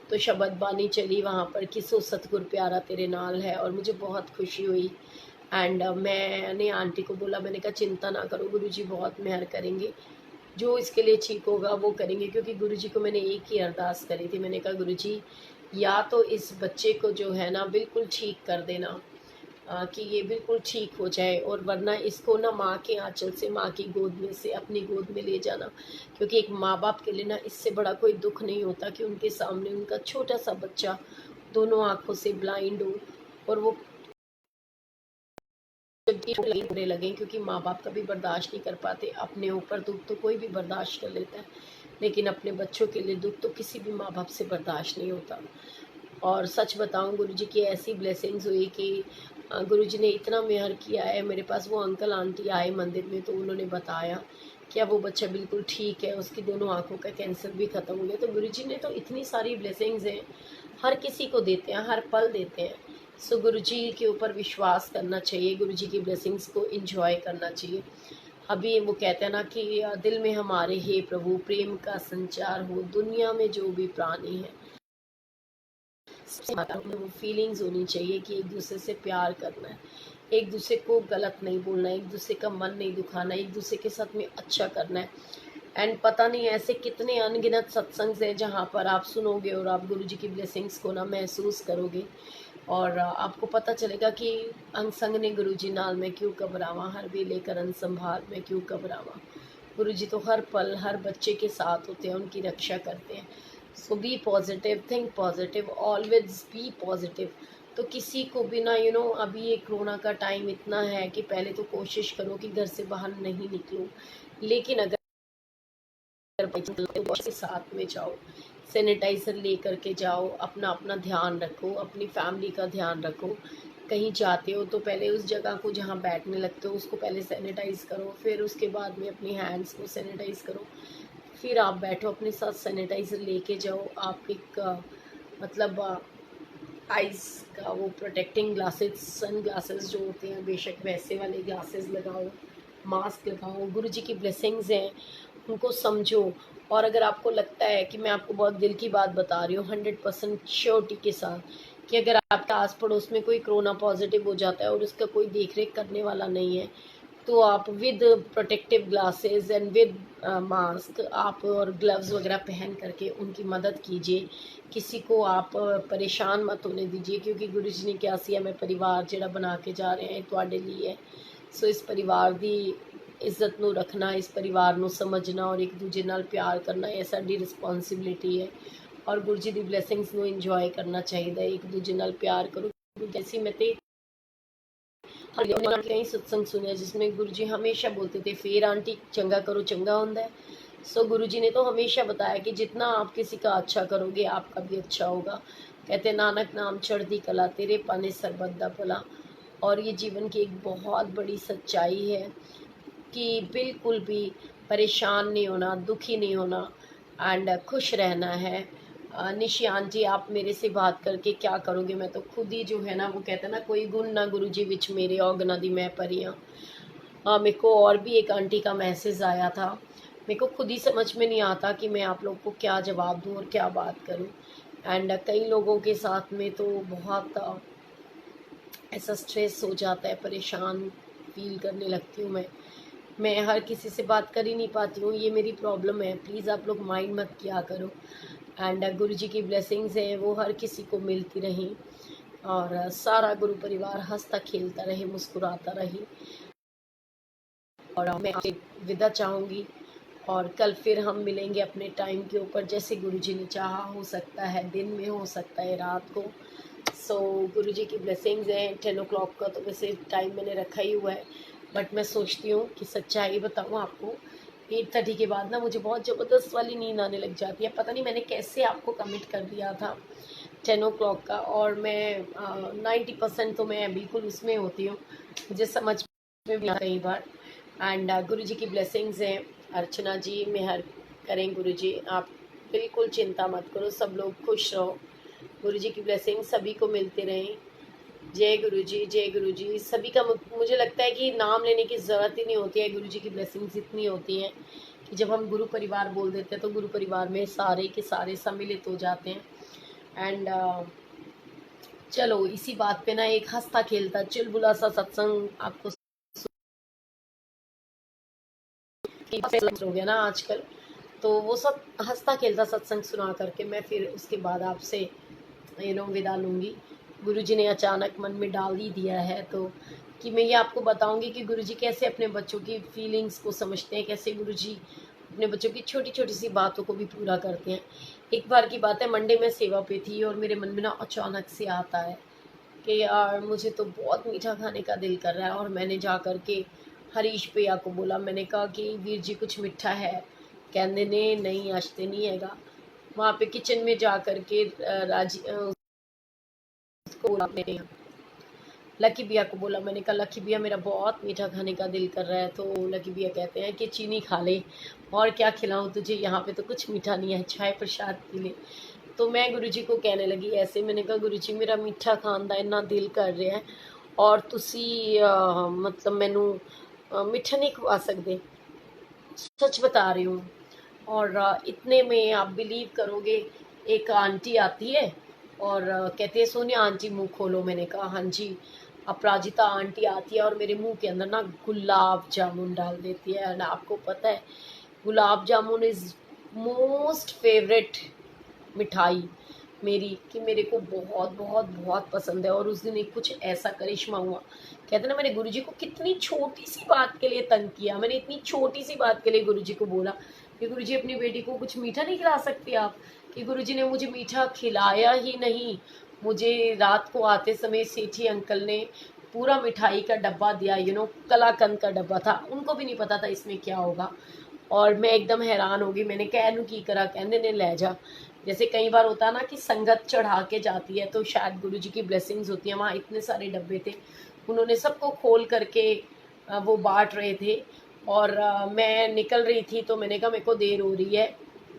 तो शब्द बानी चली वहाँ पर कि सो सतगुर प्यारा तेरे नाल है, और मुझे बहुत खुशी हुई। एंड मैंने आंटी को बोला, मैंने कहा चिंता ना करो, गुरुजी बहुत मेहर करेंगे, जो इसके लिए ठीक होगा वो करेंगे। क्योंकि गुरुजी को मैंने एक ही अरदास करी थी, मैंने कहा गुरुजी या तो इस बच्चे को जो है ना बिल्कुल ठीक कर देना, कि ये बिल्कुल ठीक हो जाए, और वरना इसको ना माँ के आंचल से, माँ की गोद में से अपनी गोद में ले जाना। क्योंकि एक माँ बाप के लिए ना इससे बड़ा कोई दुख नहीं होता कि उनके सामने उनका छोटा सा बच्चा दोनों आँखों से ब्लाइंड हो, और वो बुरे लगे, क्योंकि माँ बाप कभी बर्दाश्त नहीं कर पाते। अपने ऊपर दुख तो कोई भी बर्दाश्त कर लेता है, लेकिन अपने बच्चों के लिए दुख तो किसी भी माँ बाप से बर्दाश्त नहीं होता। और सच बताऊं, गुरुजी की ऐसी ब्लेसिंग्स हुई कि गुरुजी ने इतना मेहर किया है। मेरे पास वो अंकल आंटी आए मंदिर में, तो उन्होंने बताया कि अब वो बच्चा बिल्कुल ठीक है, उसकी दोनों आंखों का कैंसर भी ख़त्म हो गया। तो गुरुजी ने तो इतनी सारी ब्लेसिंग्स हैं, हर किसी को देते हैं, हर पल देते हैं। सो गुरुजी के ऊपर विश्वास करना चाहिए, गुरुजी की ब्लेसिंग्स को इंजॉय करना चाहिए। अभी वो कहते हैं ना कि दिल में हमारे हे प्रभु प्रेम का संचार हो, दुनिया में जो भी प्राणी है वो फीलिंग्स होनी चाहिए कि एक दूसरे से प्यार करना है, एक दूसरे को गलत नहीं बोलना है, एक दूसरे का मन नहीं दुखाना है, एक दूसरे के साथ में अच्छा करना है। एंड पता नहीं ऐसे कितने अनगिनत सत्संग हैं जहाँ पर आप सुनोगे और आप गुरुजी की ब्लेसिंग्स को ना महसूस करोगे, और आपको पता चलेगा कि अंग संग ने गुरुजी नाल में क्यों घबरावा, हर वेले करन संभाल में क्यों घबरावा। गुरुजी तो हर पल हर बच्चे के साथ होते हैं, उनकी रक्षा करते हैं। So be positive, think positive, always be positive. तो किसी को भी ना अभी ये कोरोना का टाइम इतना है कि पहले तो कोशिश करो कि घर से बाहर नहीं निकलो, लेकिन अगर के साथ में जाओ, सैनिटाइज़र ले करके जाओ, अपना अपना ध्यान रखो, अपनी फैमिली का ध्यान रखो। कहीं जाते हो तो पहले उस जगह को जहाँ बैठने लगते हो उसको पहले सैनिटाइज़ करो, फिर उसके बाद में अपनी हैंड्स को सैनिटाइज़ करो, फिर आप बैठो, अपने साथ सैनिटाइज़र लेके जाओ। आप एक मतलब आइज़ का वो प्रोटेक्टिंग ग्लासेस, सन ग्लासेस जो होते हैं, बेशक वैसे वाले ग्लासेस लगाओ, मास्क लगाओ। गुरुजी की ब्लेसिंग्स हैं, उनको समझो। और अगर आपको लगता है कि मैं आपको बहुत दिल की बात बता रही हूँ 100% श्योरिटी के साथ, कि अगर आपके आस पड़ोस में कोई कोरोना पॉजिटिव हो जाता है और उसका कोई देख रेख करने वाला नहीं है, तो आप with protective glasses and with mask आप और ग्लव्स वगैरह पहन करके उनकी मदद कीजिए। किसी को आप परेशान मत होने दीजिए, क्योंकि गुरु जी ने क्या सिया मैं परिवार ਜਿਹੜਾ बना के जा रहे हैं ਤੁਹਾਡੇ लिए है। सो इस परिवार की इज्जत ਨੂੰ रखना, इस परिवार ਨੂੰ समझना और एक दूजे ਨਾਲ प्यार करना, ये साडी रिस्पॉन्सिबिलिटी है। और गुरु जी की ब्लैसिंग्स ਨੂੰ इंजॉय करना चाहिए, एक दूजे ਨਾਲ प्यार करो। जैसी मैं तो कई सत्संग सुने जिसमें गुरु जी हमेशा बोलते थे फिर आंटी चंगा करो चंगा होता है। सो गुरु जी ने तो हमेशा बताया कि जितना आप किसी का अच्छा करोगे आपका भी अच्छा होगा। कहते नानक नाम चढ़ती कला तेरे पाने सरबत दा भला। और ये जीवन की एक बहुत बड़ी सच्चाई है कि बिल्कुल भी परेशान नहीं होना, दुखी नहीं होना एंड खुश रहना है। निशियान जी आप मेरे से बात करके क्या करोगे, मैं तो खुद ही जो है ना, वो कहते हैं ना कोई गुण ना गुरु जी विच मेरे औगना दी मैं परियां। मेरे को और भी एक आंटी का मैसेज आया था, मेरे को खुद ही समझ में नहीं आता कि मैं आप लोग को क्या जवाब दूँ और क्या बात करूँ। एंड कई लोगों के साथ में तो बहुत ऐसा स्ट्रेस हो जाता है, परेशान फील करने लगती हूँ मैं हर किसी से बात कर ही नहीं पाती हूँ, ये मेरी प्रॉब्लम है। प्लीज़ आप लोग माइंड मत किया करो। एंड गुरु जी की ब्लेसिंग्स हैं वो हर किसी को मिलती रहीं, और सारा गुरु परिवार हंसता खेलता रहे, मुस्कुराता रहे। और मैं आपसे विदा चाहूँगी, और कल फिर हम मिलेंगे अपने टाइम के ऊपर, जैसे गुरु जी ने चाहा। हो सकता है दिन में, हो सकता है रात को। सो गुरु जी की ब्लेसिंग्स हैं। 10 o'clock का तो वैसे टाइम मैंने रखा ही हुआ है, बट मैं सोचती हूँ कि सच्चाई बताऊँ आपको, 8:30 के बाद ना मुझे बहुत ज़बरदस्त वाली नींद आने लग जाती है। पता नहीं मैंने कैसे आपको कमिट कर दिया था 10 o'clock का, और मैं 90% तो मैं बिल्कुल उसमें होती हूँ, मुझे समझ में भी कई बार। एंड गुरु जी की ब्लेसिंग्स हैं। अर्चना जी मेहर करें गुरु जी, आप बिल्कुल चिंता मत करो, सब लोग खुश रहो। गुरु जी की ब्लेसिंग सभी को मिलते रहें। जय गुरु जी, जय गुरु जी। सभी का मुझे लगता है कि नाम लेने की ज़रूरत ही नहीं होती है, गुरु जी की ब्लेसिंग्स इतनी होती हैं कि जब हम गुरु परिवार बोल देते हैं तो गुरु परिवार में सारे के सारे सम्मिलित हो जाते हैं। एंड चलो इसी बात पे ना एक हंसता खेलता चुलबुला सा सत्संग आपको हो गया ना आजकल, तो वो सब हंसता खेलता सत्संग सुना करके मैं फिर उसके बाद आपसे विदा लूँगी। गुरुजी ने अचानक मन में डाल ही दिया है तो कि मैं ये आपको बताऊंगी कि गुरुजी कैसे अपने बच्चों की फीलिंग्स को समझते हैं, कैसे गुरुजी अपने बच्चों की छोटी छोटी सी बातों को भी पूरा करते हैं। एक बार की बात है, मंडे में सेवा पे थी और मेरे मन में ना अचानक से आता है कि यार मुझे तो बहुत मीठा खाने का दिल कर रहा है, और मैंने जा कर के हरीश भैया को बोला, मैंने कहा कि वीर जी कुछ मीठा है? कहने ने नहीं आज तो नहीं हैगा। वहाँ पे किचन में जा कर के उसको बोला, मैंने लकी भैया को बोला, मैंने कहा लकी भैया मेरा बहुत मीठा खाने का दिल कर रहा है। तो लकी भैया कहते हैं कि चीनी खा ले, और क्या खिलाऊं तुझे, यहाँ पे तो कुछ मीठा नहीं है, चाय प्रसाद पी ले। तो मैं गुरुजी को कहने लगी ऐसे, मैंने कहा गुरुजी मेरा मीठा खान का इन्ना दिल कर रहा है, और तुसी मतलब मैनू मीठा नहीं खवा सकते, सच बता रही हूँ। और इतने में आप बिलीव करोगे, एक आंटी आती है और कहती है सोनिया आंटी मुंह खोलो। मैंने कहा हाँ जी। अपराजिता आंटी आती है और मेरे मुंह के अंदर ना गुलाब जामुन डाल देती है। एंड आपको पता है gulab jamun is most favourite मिठाई मेरी, कि मेरे को बहुत बहुत बहुत पसंद है। और उस दिन एक कुछ ऐसा करिश्मा हुआ, कहते ना मैंने गुरुजी को कितनी छोटी सी बात के लिए तंग किया। मैंने इतनी छोटी सी बात के लिए गुरुजी को बोला कि गुरुजी अपनी बेटी को कुछ मीठा नहीं खिला सकती आप? कि गुरुजी ने मुझे मीठा खिलाया ही नहीं, मुझे रात को आते समय सेठी अंकल ने पूरा मिठाई का डब्बा दिया, कलाकंद का डब्बा था, उनको भी नहीं पता था इसमें क्या होगा। और मैं एकदम हैरान हो गई, मैंने कहनू की करा, कहने ने ले जा। जैसे कई बार होता है ना कि संगत चढ़ा के जाती है, तो शायद गुरुजी की ब्लेसिंग्स होती हैं। वहाँ इतने सारे डब्बे थे, उन्होंने सबको खोल करके वो बांट रहे थे। और मैं निकल रही थी तो मैंने कहा मेरे को देर हो रही है,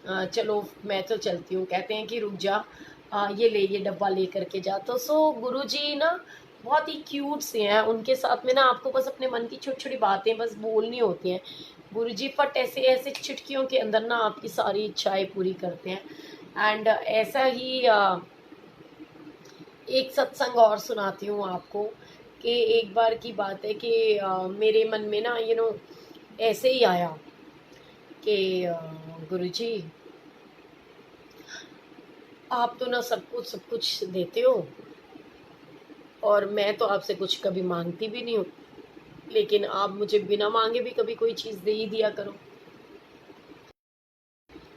चलो मैं तो चलती हूँ। कहते हैं कि रुक जा, ये ले ये डब्बा ले करके जा। तो गुरुजी ना बहुत ही क्यूट से हैं, उनके साथ में ना आपको बस अपने मन की छोटी छोटी बातें बस बोलनी होती हैं। गुरुजी फट ऐसे ऐसे चुटकियों के अंदर ना आपकी सारी इच्छाएं पूरी करते हैं। एंड ऐसा ही एक सत्संग और सुनाती हूँ आपको कि एक बार की बात है कि मेरे मन में ना ऐसे ही आया कि गुरुजी आप तो ना सब कुछ देते हो, और मैं तो आपसे कुछ कभी मांगती भी नहीं हूँ, लेकिन आप मुझे बिना मांगे भी कभी कोई चीज़ दे ही दिया करो।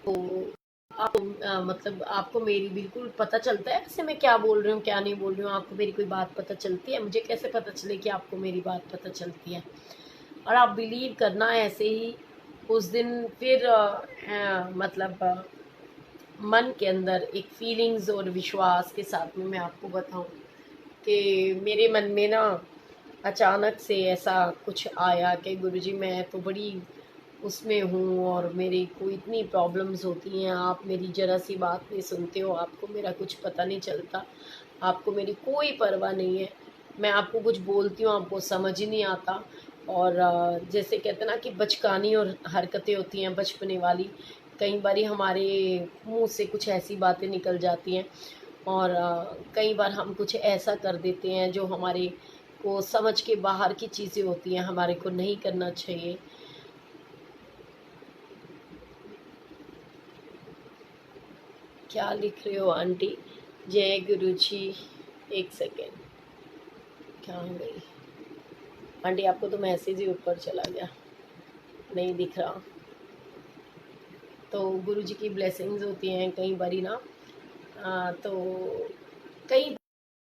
तो आप मतलब आपको मेरी बिल्कुल पता चलता है वैसे मैं क्या बोल रही हूँ क्या नहीं बोल रही हूँ? आपको मेरी कोई बात पता चलती है? मुझे कैसे पता चले कि आपको मेरी बात पता चलती है? और आप बिलीव करना ऐसे ही उस दिन फिर मतलब मन के अंदर एक फीलिंग्स और विश्वास के साथ में मैं आपको बताऊं कि मेरे मन में ना अचानक से ऐसा कुछ आया कि गुरुजी मैं तो बड़ी उसमें हूँ, और मेरे को इतनी प्रॉब्लम्स होती हैं, आप मेरी ज़रा सी बात नहीं सुनते हो, आपको मेरा कुछ पता नहीं चलता, आपको मेरी कोई परवाह नहीं है। मैं आपको कुछ बोलती हूँ आपको समझ ही नहीं आता। और जैसे कहते हैं ना कि बचकानी और हरकतें होती हैं बचपने वाली, कई बारी हमारे मुंह से कुछ ऐसी बातें निकल जाती हैं, और कई बार हम कुछ ऐसा कर देते हैं जो हमारे को समझ के बाहर की चीज़ें होती हैं, हमारे को नहीं करना चाहिए। क्या लिख रहे हो आंटी? जय गुरु जी। एक सेकेंड, क्या हो गई आंटी? आपको तो मैसेज ही ऊपर चला गया, नहीं दिख रहा। तो गुरु जी की ब्लेसिंग्स होती हैं कई बारी ना, तो कई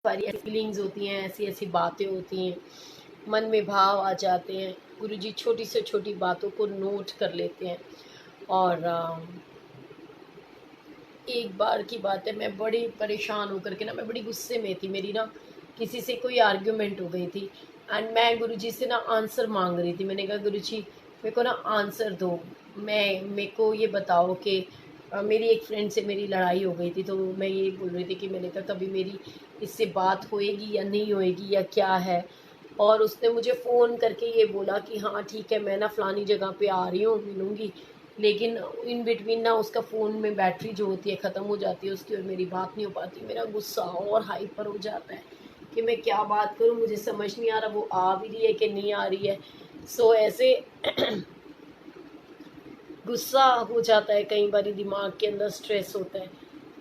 सारी ऐसी फीलिंग्स होती हैं, ऐसी ऐसी बातें होती हैं, मन में भाव आ जाते हैं। गुरुजी छोटी से छोटी बातों को नोट कर लेते हैं। और एक बार की बात है, मैं बड़ी परेशान होकर के ना, मैं बड़ी गुस्से में थी, मेरी ना किसी से कोई आर्ग्यूमेंट हो गई थी एंड मैं गुरुजी से ना आंसर मांग रही थी। मैंने कहा गुरुजी मेरे को ना आंसर दो, मेरे को ये बताओ कि मेरी एक फ्रेंड से मेरी लड़ाई हो गई थी, तो मैं ये बोल रही थी कि मैंने कहा कभी मेरी इससे बात होएगी या नहीं होएगी या क्या है। और उसने मुझे फ़ोन करके ये बोला कि हाँ ठीक है, मैं ना फ़लानी जगह पे आ रही हूँ, मिलूँगी। लेकिन इन बिटवीन ना उसका फ़ोन में बैटरी जो होती है ख़त्म हो जाती है उसकी, और मेरी बात नहीं हो पाती। मेरा गुस्सा और हाइपर हो जाता है कि मैं क्या बात करूँ, मुझे समझ नहीं आ रहा वो आ भी रही है कि नहीं आ रही है। सो ऐसे गुस्सा हो जाता है, कई बार दिमाग के अंदर स्ट्रेस होता है,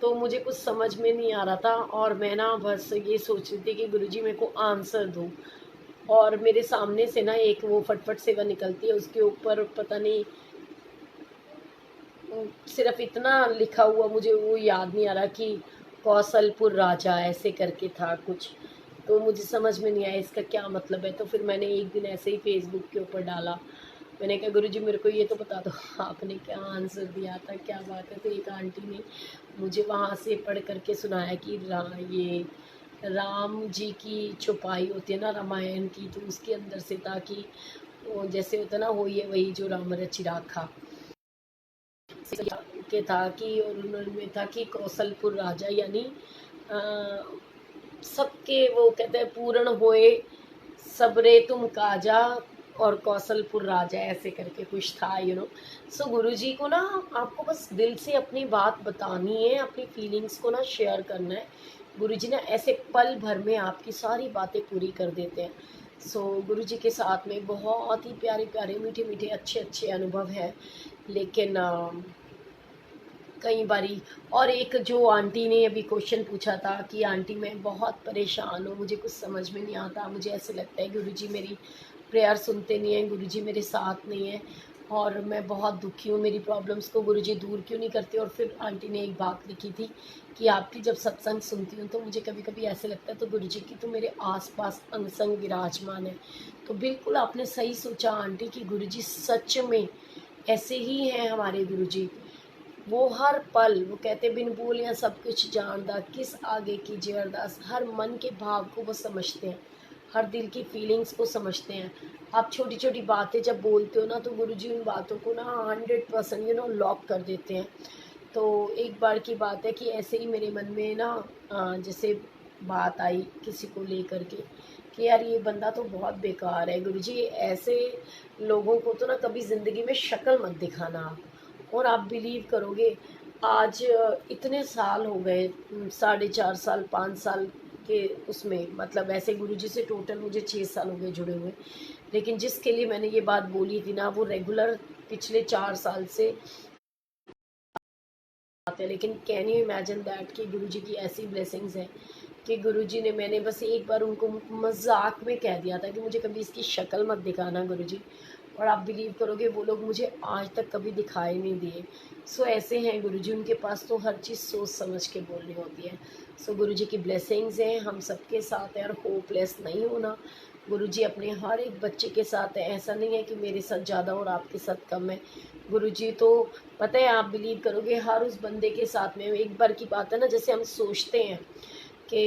तो मुझे कुछ समझ में नहीं आ रहा था। और मैं ना बस ये सोच रही थी कि गुरुजी मेरे को आंसर दो। और मेरे सामने से ना एक वो फटफट सेवा निकलती है, उसके ऊपर पता नहीं सिर्फ इतना लिखा हुआ, मुझे वो याद नहीं आ रहा कि कौशलपुर राजा ऐसे करके था कुछ। तो मुझे समझ में नहीं आया इसका क्या मतलब है। तो फिर मैंने एक दिन ऐसे ही फेसबुक के ऊपर डाला, मैंने कहा गुरुजी मेरे को ये तो बता दो आपने क्या आंसर दिया था, क्या बात है। तो एक आंटी ने मुझे वहाँ से पढ़ करके सुनाया कि ये राम जी की छुपाई होती है ना रामायण की, तो उसके अंदर से था कि वो जैसे होता ना, हो ये वही जो राम रचि राखा के था कि, और उन्होंने था कि कौशलपुर राजा यानी अ, सबके वो कहते हैं पूर्ण होए सबरे तुम काजा, और कौशलपुर राजा ऐसे करके कुछ था, सो गुरुजी को ना आपको बस दिल से अपनी बात बतानी है, अपनी फीलिंग्स को ना शेयर करना है। गुरुजी ना ऐसे पल भर में आपकी सारी बातें पूरी कर देते हैं। सो गुरुजी के साथ में बहुत ही प्यारे प्यारे मीठे मीठे अच्छे अच्छे अनुभव हैं। लेकिन कई बारी, और एक जो आंटी ने अभी क्वेश्चन पूछा था कि आंटी मैं बहुत परेशान हूँ, मुझे कुछ समझ में नहीं आता, मुझे ऐसे लगता है गुरुजी मेरी प्रेयर सुनते नहीं हैं, गुरुजी मेरे साथ नहीं है, और मैं बहुत दुखी हूँ, मेरी प्रॉब्लम्स को गुरुजी दूर क्यों नहीं करते। और फिर आंटी ने एक बात लिखी थी कि आपकी जब सत्संग सुनती हूँ तो मुझे कभी कभी ऐसे लगता है तो गुरुजी की तो मेरे आसपास अंग संग विराजमान है। तो बिल्कुल आपने सही सोचा आंटी कि गुरुजी सच में ऐसे ही हैं हमारे गुरुजी। वो हर पल, वो कहते बिन बोलियां सब कुछ जानदा, किस आगे की अरदास, हर मन के भाव को वो समझते हैं, हर दिल की फीलिंग्स को समझते हैं। आप छोटी छोटी बातें जब बोलते हो ना तो गुरुजी उन बातों को ना 100% लॉक कर देते हैं। तो एक बार की बात है कि ऐसे ही मेरे मन में ना जैसे बात आई किसी को लेकर के कि यार ये बंदा तो बहुत बेकार है गुरुजी, ऐसे लोगों को तो ना कभी ज़िंदगी में शक्ल मत दिखाना आप। और आप बिलीव करोगे, आज इतने साल हो गए, 4.5 साल 5 साल के उसमें, मतलब ऐसे गुरुजी से टोटल मुझे 6 साल हो गए जुड़े हुए। लेकिन जिसके लिए मैंने ये बात बोली थी ना, वो रेगुलर पिछले 4 साल से आते हैं। लेकिन कैन यू इमेजिन दैट कि गुरुजी की ऐसी ब्लेसिंग्स हैं कि गुरुजी ने, मैंने बस एक बार उनको मजाक में कह दिया था कि मुझे कभी इसकी शक्ल मत दिखाना गुरुजी, और आप बिलीव करोगे वो लोग मुझे आज तक कभी दिखाई नहीं दिए। सो ऐसे हैं गुरुजी, उनके पास तो हर चीज़ सोच समझ के बोलनी होती है। सो गुरुजी की ब्लेसिंग्स हैं, हम सबके साथ हैं, और होपलेस नहीं होना। गुरुजी अपने हर एक बच्चे के साथ है, ऐसा नहीं है कि मेरे साथ ज़्यादा और आपके साथ कम है। गुरुजी तो पता है, आप बिलीव करोगे, हर उस बंदे के साथ में, एक बार की बात है ना, जैसे हम सोचते हैं कि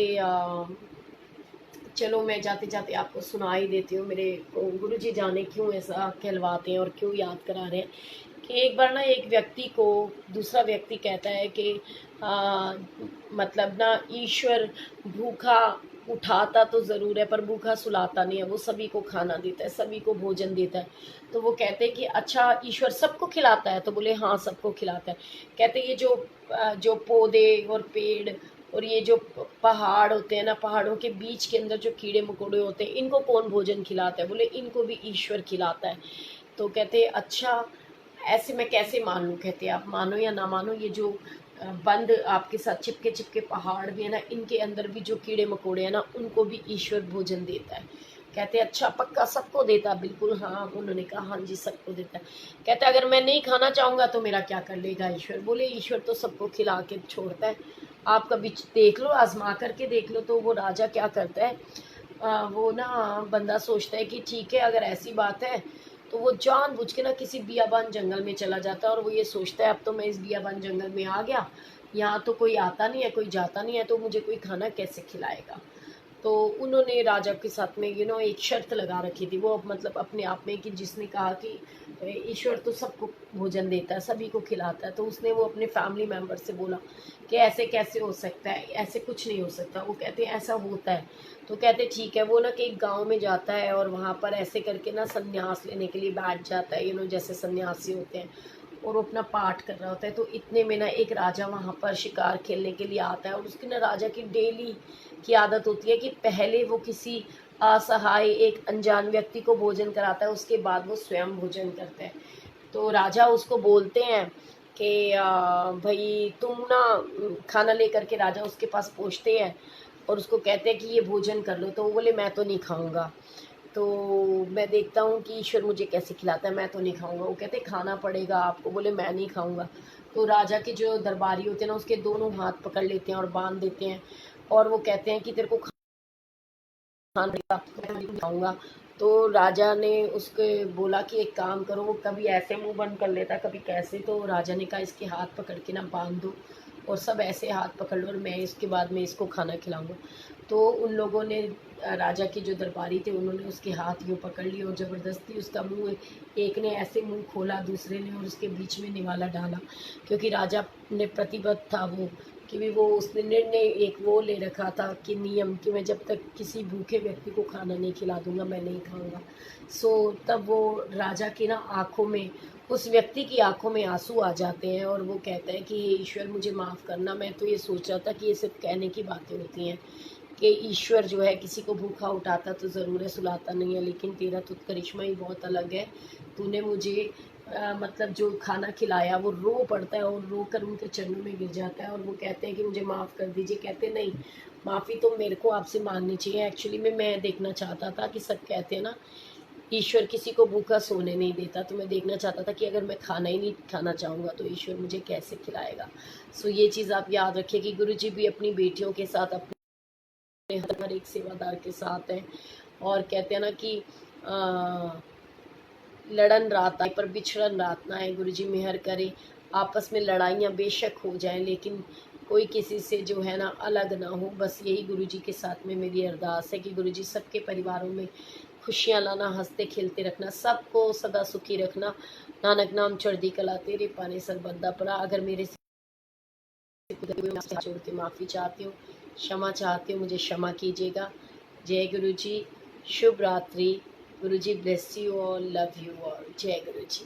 चलो मैं जाते जाते आपको सुना ही देती हूँ, मेरे को गुरुजी जाने क्यों ऐसा कहलवाते हैं और क्यों याद करा रहे हैं कि एक बार ना एक व्यक्ति को दूसरा व्यक्ति कहता है कि मतलब ना ईश्वर भूखा उठाता तो ज़रूर है पर भूखा सुलाता नहीं है, वो सभी को खाना देता है, सभी को भोजन देता है। तो वो कहते हैं कि अच्छा ईश्वर सबको खिलाता है, तो बोले हाँ सबको खिलाता है। कहते ये जो पौधे और पेड़ और ये जो पहाड़ होते हैं ना, पहाड़ों के बीच के अंदर जो कीड़े मकोड़े होते हैं, इनको कौन भोजन खिलाता है? बोले इनको भी ईश्वर खिलाता है। तो कहते अच्छा ऐसे मैं कैसे मान लूँ? कहते आप मानो या ना मानो, ये जो बंद आपके साथ चिपके चिपके पहाड़ भी है ना, इनके अंदर भी जो कीड़े मकोड़े हैं ना, उनको भी ईश्वर भोजन देता है। कहते अच्छा पक्का सबको देता? बिल्कुल हाँ। उन्होंने कहा हाँ जी सबको देता है। कहते अगर मैं नहीं खाना चाहूँगा तो मेरा क्या कर लेगा ईश्वर? बोले ईश्वर तो सबको खिला के छोड़ता है, आप कभी देख लो, आजमा करके देख लो। तो वो राजा क्या करता है, वो ना बंदा सोचता है कि ठीक है अगर ऐसी बात है, तो वो जानबूझ के ना किसी बियाबान जंगल में चला जाता है। और वो ये सोचता है अब तो मैं इस बियाबान जंगल में आ गया, यहाँ तो कोई आता नहीं है कोई जाता नहीं है, तो मुझे कोई खाना कैसे खिलाएगा। तो उन्होंने राजा के साथ में एक शर्त लगा रखी थी, वो मतलब अपने आप में, कि जिसने कहा कि ईश्वर तो सबको भोजन देता है, सभी को खिलाता है। तो उसने वो अपने फैमिली मेंबर से बोला कि ऐसे कैसे हो सकता है, ऐसे कुछ नहीं हो सकता। वो कहते हैं ऐसा होता है। तो कहते ठीक है। वो ना कि एक गांव में जाता है और वहाँ पर ऐसे करके ना संन्यास लेने के लिए बैठ जाता है, जैसे सन्यासी होते हैं, और वो अपना पाठ कर रहा होता है। तो इतने में ना एक राजा वहाँ पर शिकार खेलने के लिए आता है, और उसकी ना राजा की डेली की आदत होती है कि पहले वो किसी असहाय एक अनजान व्यक्ति को भोजन कराता है, उसके बाद वो स्वयं भोजन करता है। तो राजा उसको बोलते हैं कि भाई तुम ना खाना लेकर के, राजा उसके पास पहुँचते हैं और उसको कहते हैं कि ये भोजन कर लो। तो वो बोले मैं तो नहीं खाऊंगा, तो मैं देखता हूँ कि ईश्वर मुझे कैसे खिलाता है, मैं तो नहीं खाऊंगा। वो कहते खाना पड़ेगा आपको, बोले मैं नहीं खाऊंगा। तो राजा के जो दरबारी होते हैं ना, उसके दोनों हाथ पकड़ लेते हैं और बांध देते हैं, और वो कहते हैं कि तेरे को खाना पड़ेगा, मैं नहीं खाऊंगा। तो राजा ने उसके बोला कि एक काम करो, वो कभी ऐसे मुंह बंद कर लेता कभी कैसे। तो राजा ने कहा इसके हाथ पकड़ के ना बांध दो, और सब ऐसे हाथ पकड़ लो, और मैं इसके बाद में इसको खाना खिलाऊंगा। तो उन लोगों ने, राजा के जो दरबारी थे, उन्होंने उसके हाथ यूँ पकड़ लिए और ज़बरदस्ती उसका मुंह, एक ने ऐसे मुंह खोला, दूसरे ने, और उसके बीच में निवाला डाला। क्योंकि राजा ने प्रतिबद्ध था वो, कि भी वो उसने निर्णय एक वो ले रखा था कि नियम, कि मैं जब तक किसी भूखे व्यक्ति को खाना नहीं खिला दूंगा मैं नहीं खाऊंगा। सो तब वो राजा की ना आँखों में, उस व्यक्ति की आंखों में आंसू आ जाते हैं, और वो कहता है कि हे ईश्वर मुझे माफ़ करना, मैं तो ये सोच रहा था कि ये सिर्फ कहने की बातें होती हैं, कि ईश्वर जो है किसी को भूखा उठाता तो ज़रूर है, सुलाता नहीं है, लेकिन तेरा तो करिश्मा ही बहुत अलग है। तूने मुझे मतलब जो खाना खिलाया, वो रो पड़ता है और रो कर उनके चरणों में गिर जाता है, और वो कहते हैं कि मुझे माफ़ कर दीजिए। कहते नहीं, माफ़ी तो मेरे को आपसे मांगनी चाहिए। एक्चुअली में मैं देखना चाहता था कि सब कहते हैं ना ईश्वर किसी को भूखा सोने नहीं देता, तो मैं देखना चाहता था कि अगर मैं खाना ही नहीं खाना चाहूँगा तो ईश्वर मुझे कैसे खिलाएगा। सो ये चीज़ आप याद रखिए कि गुरुजी भी अपनी बेटियों के साथ, अपने हर एक सेवादार के साथ हैं। और कहते हैं ना कि लड़न रात आए पर बिछड़न रात ना आए। गुरुजी मेहर करे, आपस में लड़ाइयाँ बेशक हो जाएं, लेकिन कोई किसी से जो है ना अलग ना हो। बस यही गुरुजी के साथ में मेरी अरदास है कि गुरुजी सबके परिवारों में खुशियाँ लाना, हंसते खेलते रखना, सबको सदा सुखी रखना। नानक नाम चढ़दी कला तेरे पाने सर बंदा पड़ा। अगर मेरे से छोड़ के माफ़ी चाहती हूँ, क्षमा चाहती हूँ, मुझे क्षमा कीजिएगा। जय गुरुजी, शुभ रात्रि। Guruji bless you all, love you all. जय गुरुजी।